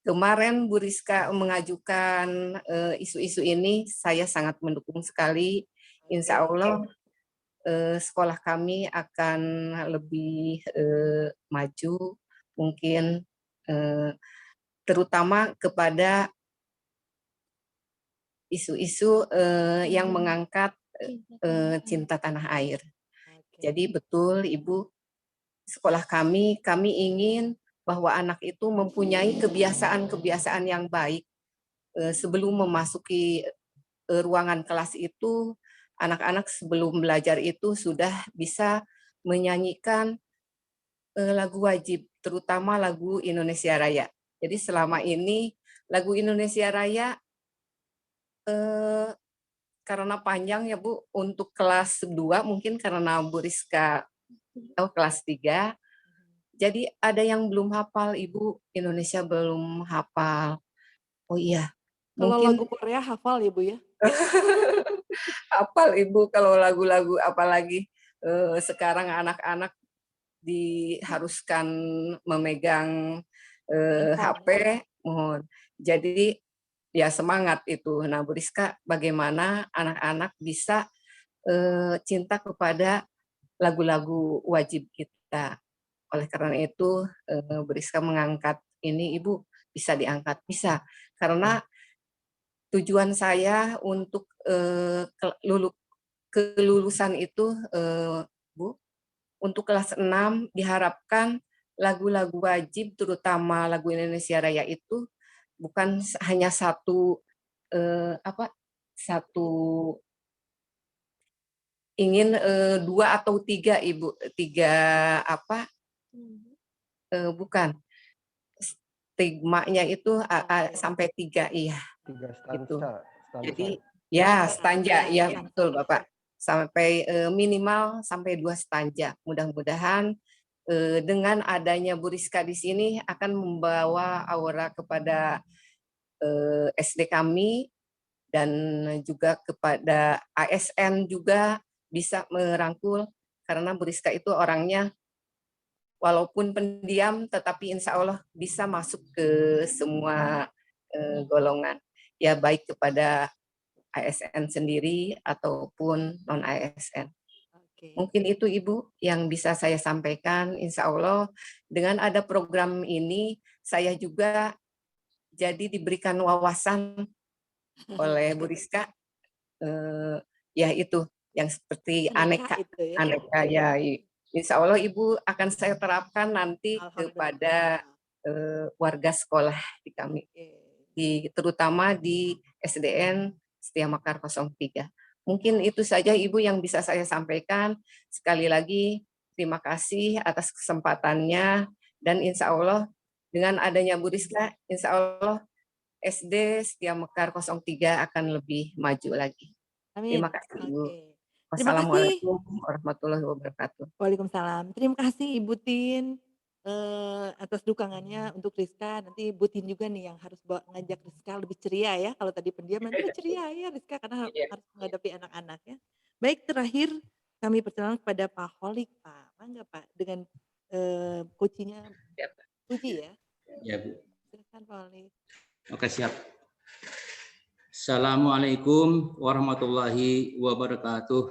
kemarin Bu Rizka mengajukan isu-isu ini, saya sangat mendukung sekali. Insya Allah sekolah kami akan lebih maju, mungkin terutama kepada isu-isu yang mengangkat cinta tanah air. Jadi betul Ibu, sekolah kami ingin bahwa anak itu mempunyai kebiasaan-kebiasaan yang baik. Sebelum memasuki ruangan kelas itu, anak-anak sebelum belajar itu sudah bisa menyanyikan lagu wajib, terutama lagu Indonesia Raya. Jadi selama ini lagu Indonesia Raya karena panjang ya Bu, untuk kelas 2 mungkin karena Bu Rizka kelas 3, jadi ada yang belum hafal Ibu, Indonesia belum hafal. Oh iya, Kalau mungkin lagu Korea hafal ya Bu ya? hafal Ibu kalau lagu-lagu, apalagi sekarang anak-anak diharuskan memegang HP, mohon. Jadi ya semangat itu. Nah, Bu Rizka, bagaimana anak-anak bisa cinta kepada lagu-lagu wajib kita. Oleh karena itu, Bu Rizka mengangkat ini, Ibu bisa diangkat, bisa. Karena tujuan saya untuk kelulusan itu, Bu, untuk kelas 6 diharapkan lagu-lagu wajib, terutama lagu Indonesia Raya itu bukan hanya satu ingin 2 atau 3 Ibu, 3 bukan. Stigmanya itu sampai 3, iya. 3 Gitu. stanza. Jadi ya stanza, ya betul Bapak. Sampai minimal sampai 2 stanza. Mudah-mudahan dengan adanya Bu Rizka di sini akan membawa aura kepada SD kami dan juga kepada ASN juga bisa merangkul, karena Bu Rizka itu orangnya walaupun pendiam tetapi insya Allah bisa masuk ke semua golongan, ya baik kepada ASN sendiri ataupun non ASN. Mungkin itu Ibu yang bisa saya sampaikan. Insya Allah dengan ada program ini saya juga jadi diberikan wawasan oleh Bu Rizka, ya itu yang seperti aneka ya. Insya Allah Ibu akan saya terapkan nanti kepada warga sekolah di kami, terutama di SDN Setia Mekar 03. Mungkin itu saja Ibu yang bisa saya sampaikan. Sekali lagi terima kasih atas kesempatannya, dan insya Allah dengan adanya Bu Rizka, insya Allah SD Setia Mekar 03 akan lebih maju lagi. Amin. Terima kasih Ibu. Terima kasih. Wassalamualaikum warahmatullahi wabarakatuh. Waalaikumsalam. Terima kasih Ibu Tin atas dukungannya untuk Rizka. Nanti Ibu Tin juga nih yang harus ngajak Rizka lebih ceria ya. Kalau tadi pendiam nanti ceria ya Rizka, karena harus menghadapi anak-anak ya. Baik, terakhir kami persilakan kepada Pak Holik, Pak. Mangga Pak, dengan kuncinya kunci ya. Ya Bu. Silakan Pak Holik. Oke, siap. Assalamualaikum warahmatullahi wabarakatuh.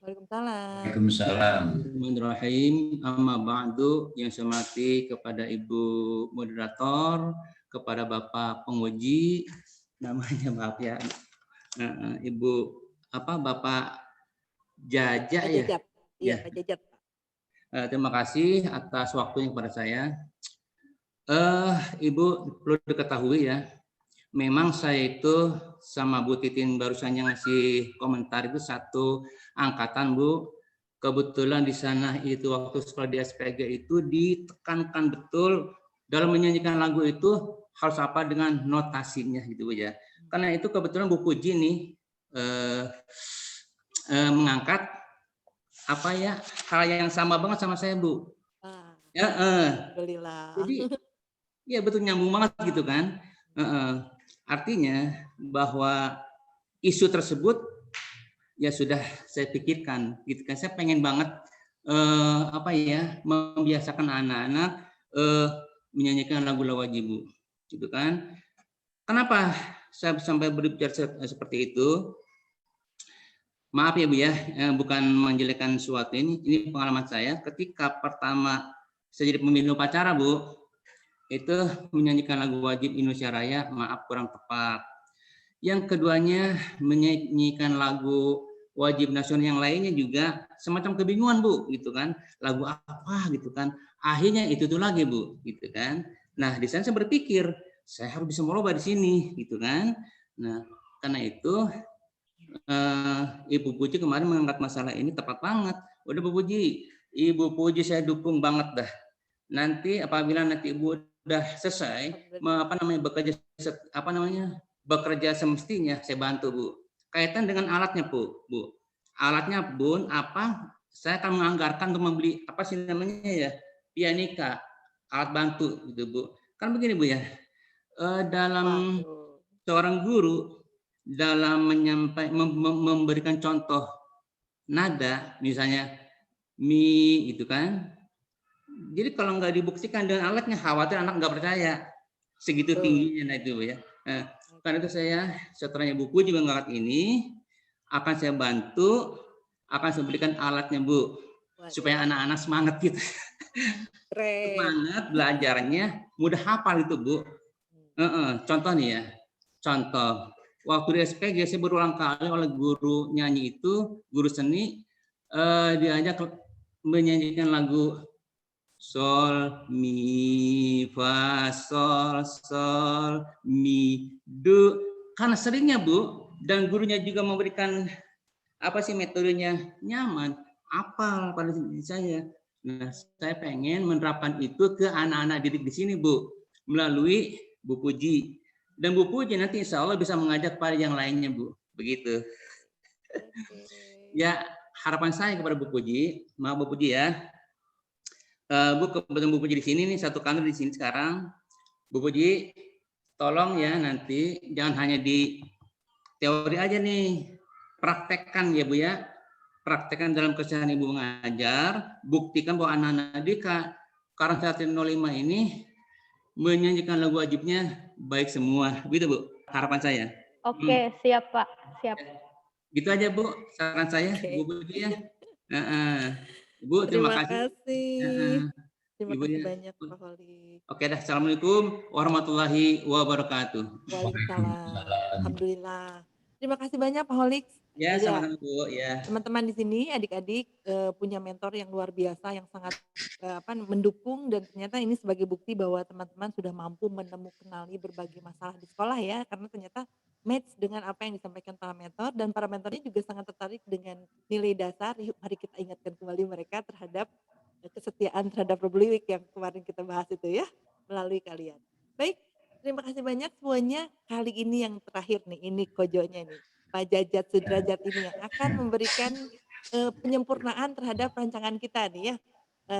Waalaikumsalam. Waalaikumsalam. Bismillahirrahmanirrahim. Amma ba'du, yang saya hormati kepada Ibu moderator, kepada Bapak penguji, namanya maaf ya, Ibu Bapak Jaja ya. Iya, Pak Jajat. Terima kasih atas waktunya kepada saya. Ibu perlu diketahui ya, memang saya itu sama Bu Titin barusan yang ngasih komentar itu satu angkatan Bu. Kebetulan di sana itu waktu sekolah di SPG itu ditekankan betul dalam menyanyikan lagu itu harus apa dengan notasinya gitu Bu ya. Karena itu kebetulan Bu Puji nih mengangkat hal yang sama banget sama saya Bu. Alhamdulillah. Jadi ya betul nyambung banget gitu kan. Artinya bahwa isu tersebut ya sudah saya pikirkan gitu kan. Saya pengen banget membiasakan anak-anak menyanyikan lagu-lagu wajib Bu, gitu kan. Kenapa saya sampai berbicara seperti itu? Maaf ya Bu ya, bukan menjelekkan sesuatu ini pengalaman saya ketika pertama saya jadi pemimpin upacara Bu. Itu menyanyikan lagu wajib Indonesia Raya, maaf kurang tepat. Yang keduanya menyanyikan lagu wajib nasional yang lainnya juga semacam kebingungan Bu, gitu kan. Lagu apa gitu kan. Akhirnya itu tuh lagi Bu, gitu kan. Nah, di sana saya berpikir, saya harus bisa merubah di sini, gitu kan. Nah, karena itu Ibu Puji kemarin mengangkat masalah ini tepat banget. Udah Bu Puji, Ibu Puji saya dukung banget dah. Nanti apabila nanti Ibu udah selesai bekerja semestinya, saya bantu Bu. Kaitan dengan alatnya Bu. Alatnya Bun saya akan menganggarkan untuk membeli pianika, alat bantu gitu Bu. Kan begini Bu ya. Dalam seorang guru dalam memberikan contoh nada misalnya mi gitu kan. Jadi kalau nggak dibuktikan dengan alatnya, khawatir anak nggak percaya segitu tingginya itu ya. Karena itu setelahnya Bu Puji mengangkat ini akan saya bantu, akan saya berikan alatnya Bu, supaya anak-anak semangat gitu. Semangat belajarnya, mudah hafal itu Bu. Contoh nih ya, contoh waktu di SPG saya berulang kali oleh guru nyanyi itu, guru seni, diajak menyanyikan lagu sol mi fa sol mi do, karena seringnya Bu, dan gurunya juga memberikan metodenya nyaman, apal pada saya. Nah, saya pengen menerapkan itu ke anak-anak didik di sini Bu, melalui Bu Puji, dan Bu Puji nanti insya Allah bisa mengajak pada yang lainnya Bu, begitu. Ya, harapan saya kepada Bu Puji, maaf Bu Puji ya, Bu, kebetulan Bu Puji di sini nih, satu kantor di sini sekarang. Bu Puji, tolong ya nanti jangan hanya di teori aja nih, praktekkan ya Bu ya, praktekkan dalam keseharian Ibu mengajar, buktikan bahwa anak-anak di Karang Sastra 05 ini menyanyikan lagu wajibnya baik semua, gitu Bu, harapan saya. Oke, siap Pak, siap. Gitu aja Bu, saran saya, Bu Puji ya. Bu, terima kasih. Terima kasih banyak Pak Holik. Oke dah, assalamualaikum warahmatullahi wabarakatuh. Waalaikumsalam. Alhamdulillah. Terima kasih banyak Pak Holik. Ya, sama-sama Bu. Ya. Teman-teman di sini, adik-adik punya mentor yang luar biasa, yang sangat mendukung, dan ternyata ini sebagai bukti bahwa teman-teman sudah mampu menemukan berbagai masalah di sekolah ya, karena ternyata match dengan apa yang disampaikan para mentor, dan para mentornya juga sangat tertarik dengan nilai dasar. Yuk, mari kita ingatkan kembali mereka terhadap kesetiaan terhadap Republik yang kemarin kita bahas itu ya, melalui kalian. Baik, terima kasih banyak semuanya. Kali ini yang terakhir nih, ini kojonya nih, Pak Jajat Sudrajat ini yang akan memberikan penyempurnaan terhadap rancangan kita nih ya.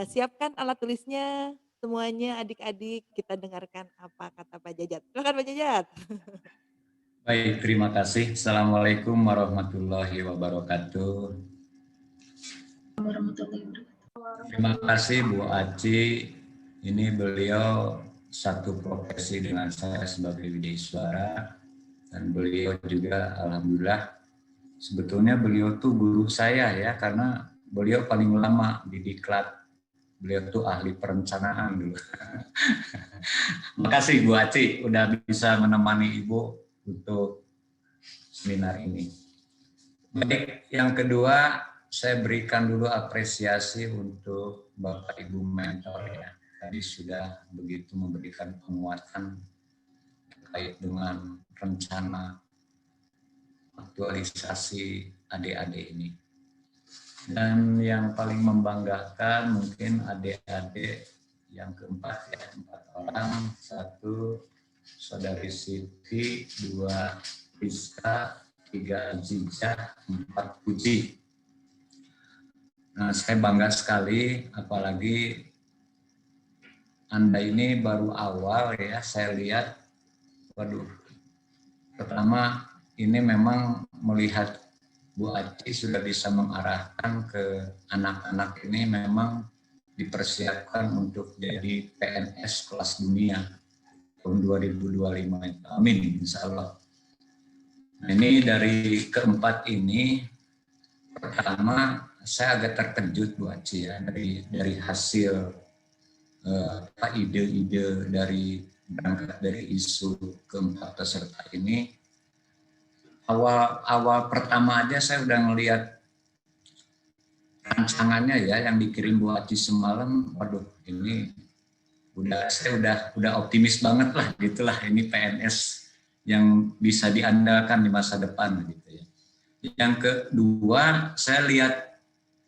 Siapkan alat tulisnya semuanya adik-adik, kita dengarkan apa kata Pak Jajat. Silakan Pak Jajat. Baik, terima kasih. Assalamualaikum warahmatullahi wabarakatuh. Terima kasih Bu Aci. Ini beliau satu profesi dengan saya sebagai wideiswara, dan beliau juga alhamdulillah sebetulnya beliau tuh guru saya ya, karena beliau paling lama di Diklat. Beliau tuh ahli perencanaan dulu. Makasih Bu Aci udah bisa menemani Ibu untuk seminar ini. Baik, yang kedua saya berikan dulu apresiasi untuk Bapak Ibu mentor ya. Tadi sudah begitu memberikan penguatan terkait dengan rencana aktualisasi adik-adik ini. Dan yang paling membanggakan mungkin adik-adik yang keempat ya, 4 orang, 1 Saudari Siti, 2 Rizka, 3 Azizah, 4 Puji. Nah, saya bangga sekali, apalagi Anda ini baru awal ya, saya lihat, waduh, pertama ini memang melihat Bu Aci sudah bisa mengarahkan ke anak-anak ini memang dipersiapkan untuk jadi PNS kelas dunia tahun 2025. Amin, insya Allah. Nah, ini dari keempat ini, pertama saya agak terkejut Bu Aci ya dari hasil ide-ide dari berangkat dari isu keempat peserta ini. Awal pertama aja saya udah ngelihat rancangannya ya yang dikirim Bu Aci semalam. Waduh, ini saya udah optimis banget lah gitulah, ini PNS yang bisa diandalkan di masa depan gitu ya. Yang kedua, saya lihat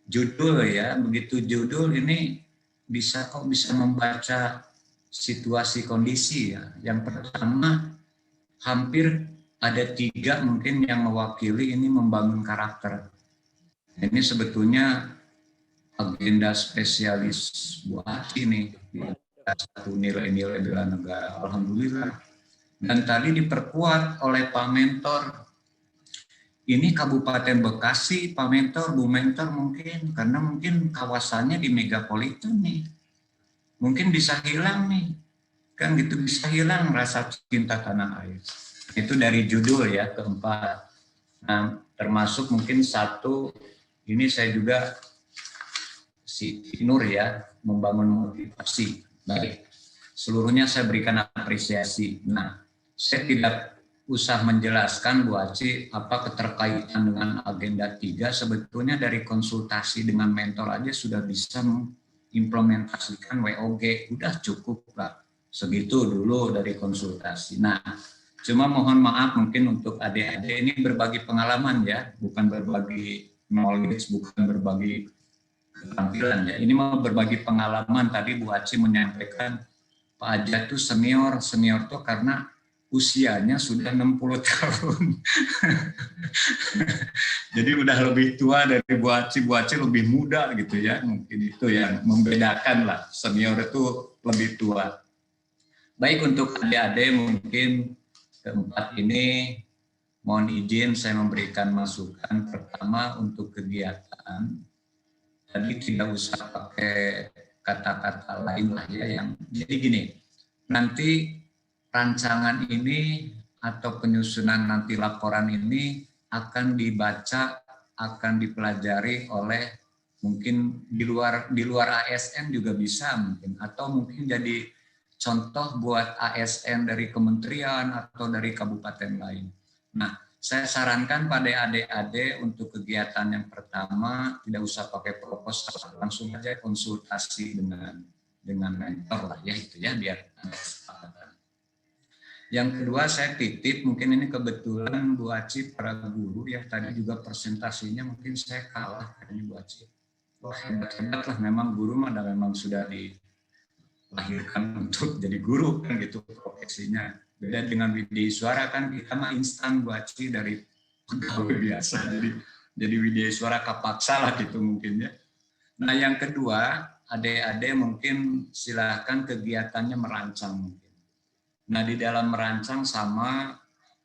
judul ya, begitu judul ini bisa membaca situasi kondisi ya. Yang pertama hampir ada 3 mungkin yang mewakili ini membangun karakter. Ini sebetulnya agenda spesialis Bu Aci nih, satu nilai-nilai bela negara, alhamdulillah. Dan tadi diperkuat oleh Pak Mentor. Ini Kabupaten Bekasi, Pak Mentor, Bu Mentor mungkin, karena mungkin kawasannya di megapolitan nih. Mungkin bisa hilang nih. Kan gitu, bisa hilang rasa cinta tanah air. Itu dari judul ya, keempat. Nah, termasuk mungkin satu, ini saya juga, si Nur ya, membangun motivasi. Baik, seluruhnya saya berikan apresiasi. Nah, saya tidak usah menjelaskan Bu Aci apa keterkaitan dengan agenda 3, sebetulnya dari konsultasi dengan mentor aja sudah bisa mengimplementasikan WOG, udah cukup lah, segitu dulu dari konsultasi. Nah, cuma mohon maaf mungkin untuk adik-adik ini berbagi pengalaman ya, bukan berbagi knowledge, bukan berbagi keterampilan ya, ini mau berbagi pengalaman. Tadi Bu Aci menyampaikan Pak Aja tuh senior tuh karena usianya sudah 60 tahun. Jadi udah lebih tua dari Bu Aci lebih muda gitu ya. Mungkin itu yang membedakan lah, senior itu lebih tua. Baik, untuk adik-adik mungkin keempat ini mohon izin saya memberikan masukan. Pertama untuk kegiatan, tadi tidak usah pakai kata-kata lain lah ya, yang jadi gini, nanti rancangan ini atau penyusunan nanti laporan ini akan dibaca, akan dipelajari oleh mungkin di luar ASN juga bisa mungkin, atau mungkin jadi contoh buat ASN dari kementerian atau dari kabupaten lain. Nah, saya sarankan pada adik-adik untuk kegiatan yang pertama tidak usah pakai proposal, langsung aja konsultasi dengan mentor lah ya, itu ya, biar kesepakatan. Yang kedua saya titip, mungkin ini kebetulan Bu Aci para guru ya, tadi juga presentasinya mungkin saya kalah kayaknya Bu Aci. Wah, hebat-hebat lah, memang guru mah memang sudah dilahirkan untuk jadi guru kan gitu profesinya. Beda dengan Widya Suara kan kita mah instan Bu Aci dari pegawai biasa, jadi Widya Suara kapaksa lah gitu mungkin ya. Nah yang kedua, adik-adik mungkin silahkan kegiatannya merancang mungkin. Nah di dalam merancang sama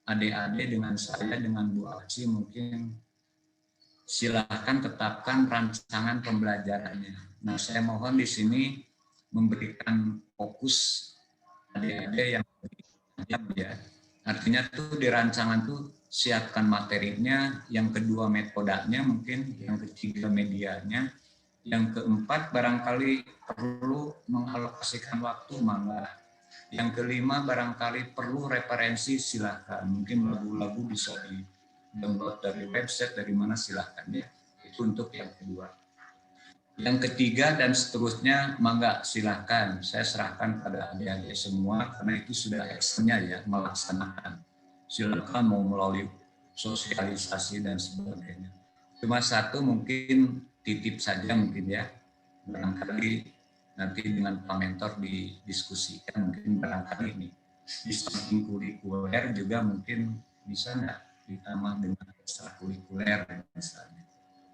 adik-adik dengan saya, dengan Bu Aci mungkin silahkan tetapkan rancangan pembelajarannya. Nah saya mohon di sini memberikan fokus adik-adik yang ya. Artinya tuh di rancangan tuh siapkan materinya, yang kedua metodenya mungkin, yang ketiga medianya, yang keempat barangkali perlu mengalokasikan waktu mangga. Yang kelima barangkali perlu referensi, silahkan. Mungkin lagu-lagu bisa di-download dari website, dari mana silahkan ya. Itu untuk yang kedua. Yang ketiga dan seterusnya, mangga silahkan. Saya serahkan pada adik-adik semua, karena itu sudah actionnya ya, melaksanakan. Silahkan mau melalui sosialisasi dan sebagainya. Cuma satu mungkin titip saja mungkin ya, barangkali nanti dengan Pak Mentor didiskusikan, mungkin barangkali ini di samping kurikuler juga mungkin bisa nggak ditambah dengan ekstrakurikuler misalnya,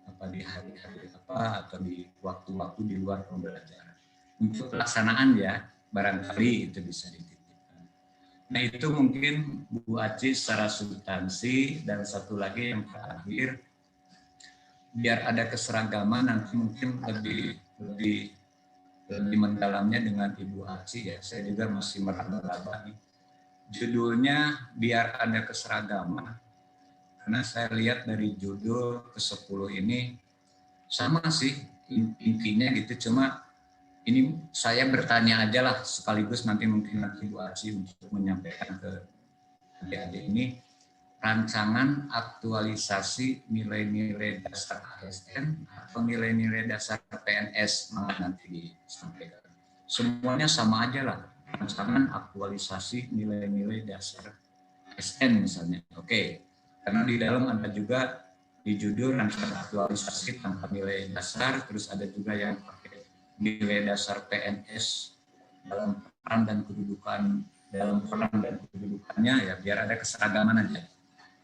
apa di hari-hari apa atau di waktu-waktu di luar pembelajaran untuk pelaksanaan ya, barangkali itu bisa dititipkan. Nah itu mungkin Bu Aci secara substansi. Dan satu lagi yang terakhir, biar ada keseragaman nanti mungkin lebih mendalamnya dengan Ibu Aci ya. Saya juga masih meraba-raba nih. Judulnya biar ada keseragaman. Karena saya lihat dari judul ke-10 ini sama sih intinya gitu. Cuma ini saya bertanya aja lah, sekaligus nanti mungkin Ibu Aci untuk menyampaikan ke adik-adik ini. Rancangan aktualisasi nilai-nilai dasar ASN atau nilai-nilai dasar PNS nanti disampaikan. Semuanya sama aja lah, rancangan aktualisasi nilai-nilai dasar ASN misalnya. Oke, karena di dalam ada juga di judul rangkaian aktualisasi tanpa nilai dasar, terus ada juga yang pakai nilai dasar PNS dalam peran dan kedudukannya, ya biar ada keseragaman aja.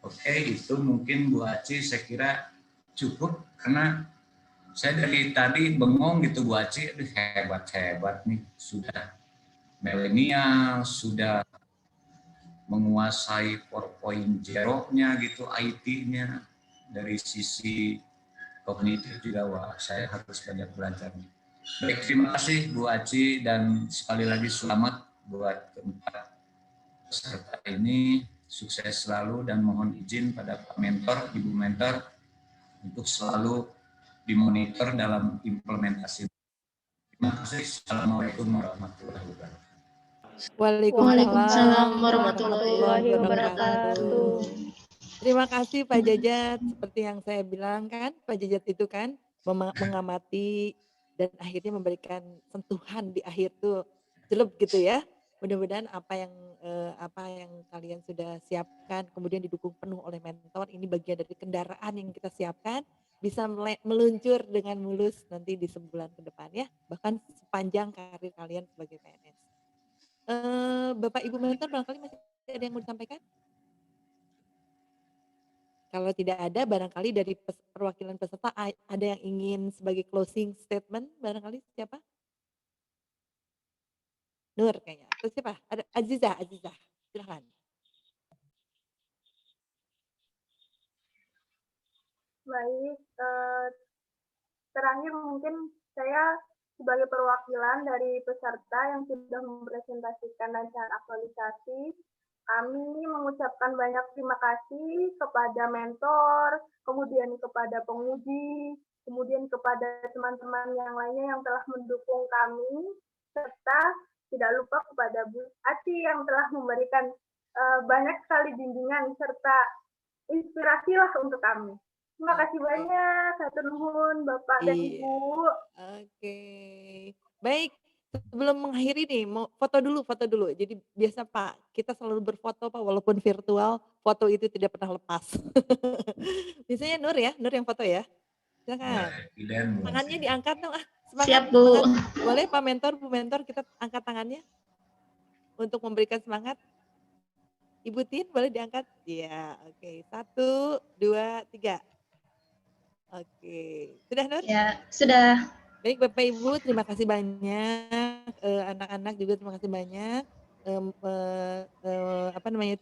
Oke, itu mungkin Bu Aci saya kira cukup, karena saya dari tadi bengong gitu Bu Aci, aduh hebat nih, sudah milenial, sudah menguasai 4.0-nya gitu, IT-nya. Dari sisi kognitif juga, wah saya harus banyak belajar. Baik, terima kasih Bu Aci, dan sekali lagi selamat buat keempat peserta ini. Sukses selalu, dan mohon izin pada Pak Mentor, Ibu Mentor, untuk selalu dimonitor dalam implementasi. Terima kasih. Assalamualaikum warahmatullahi wabarakatuh. Waalaikumsalam warahmatullahi wabarakatuh. Terima kasih Pak Jajat. Seperti yang saya bilang kan, Pak Jajat itu kan mengamati dan akhirnya memberikan sentuhan di akhir tuh jelek gitu ya. Mudah-mudahan apa yang kalian sudah siapkan kemudian didukung penuh oleh mentor, ini bagian dari kendaraan yang kita siapkan, bisa meluncur dengan mulus nanti di sebulan ke depan ya, bahkan sepanjang karir kalian sebagai PNS. Bapak Ibu Mentor barangkali masih ada yang mau disampaikan? Kalau tidak ada, barangkali dari perwakilan peserta ada yang ingin sebagai closing statement, barangkali siapa? Nur kayaknya. Atau siapa? Ada Aziza, silakan. Baik, terakhir mungkin saya sebagai perwakilan dari peserta yang sudah mempresentasikan rancangan aktualisasi, kami mengucapkan banyak terima kasih kepada mentor, kemudian kepada penguji, kemudian kepada teman-teman yang lainnya yang telah mendukung kami, serta tidak lupa kepada Bu Aci yang telah memberikan banyak sekali bimbingan serta inspirasi lah untuk kami. Terima kasih banyak, hatur nuhun Bapak dan Ibu. Oke. Baik. Sebelum mengakhiri nih, mau foto dulu. Jadi biasa Pak, kita selalu berfoto Pak, walaupun virtual, foto itu tidak pernah lepas. Biasanya Nur yang foto ya. Silakan. Tangannya diangkat dong, semangat. Siap Bu. Semangat. Boleh Pak Mentor, Bu Mentor, kita angkat tangannya untuk memberikan semangat. Ibu Tin boleh diangkat? Iya, oke. 1, 2, 3. Oke. Sudah Nur? Ya, sudah. Baik Bapak Ibu, terima kasih banyak. Anak-anak juga terima kasih banyak.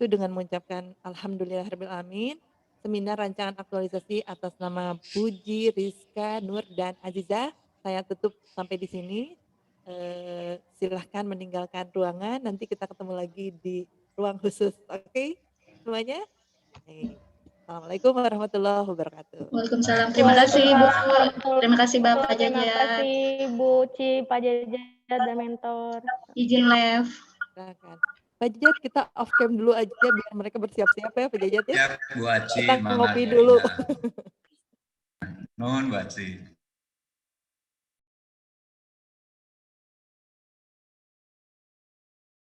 Dengan mengucapkan Alhamdulillahirabbil alamin. Seminar rancangan aktualisasi atas nama Puji, Rizka, Nur, dan Aziza. Saya tutup sampai di sini. Silahkan meninggalkan ruangan. Nanti kita ketemu lagi di ruang khusus. Oke? Semuanya? Assalamualaikum warahmatullahi wabarakatuh. Waalaikumsalam. Terima kasih Bu. Terima kasih Bapak Jajat. Terima kasih Bu Ci, Pak Jajat, dan Mentor. Izin live. Silakan. Pak Jajat, kita off cam dulu aja biar mereka bersiap-siap ya Pak Jajat ya. Ya Bu Aci, kita ngopi dulu. Nuhun Bu Aci.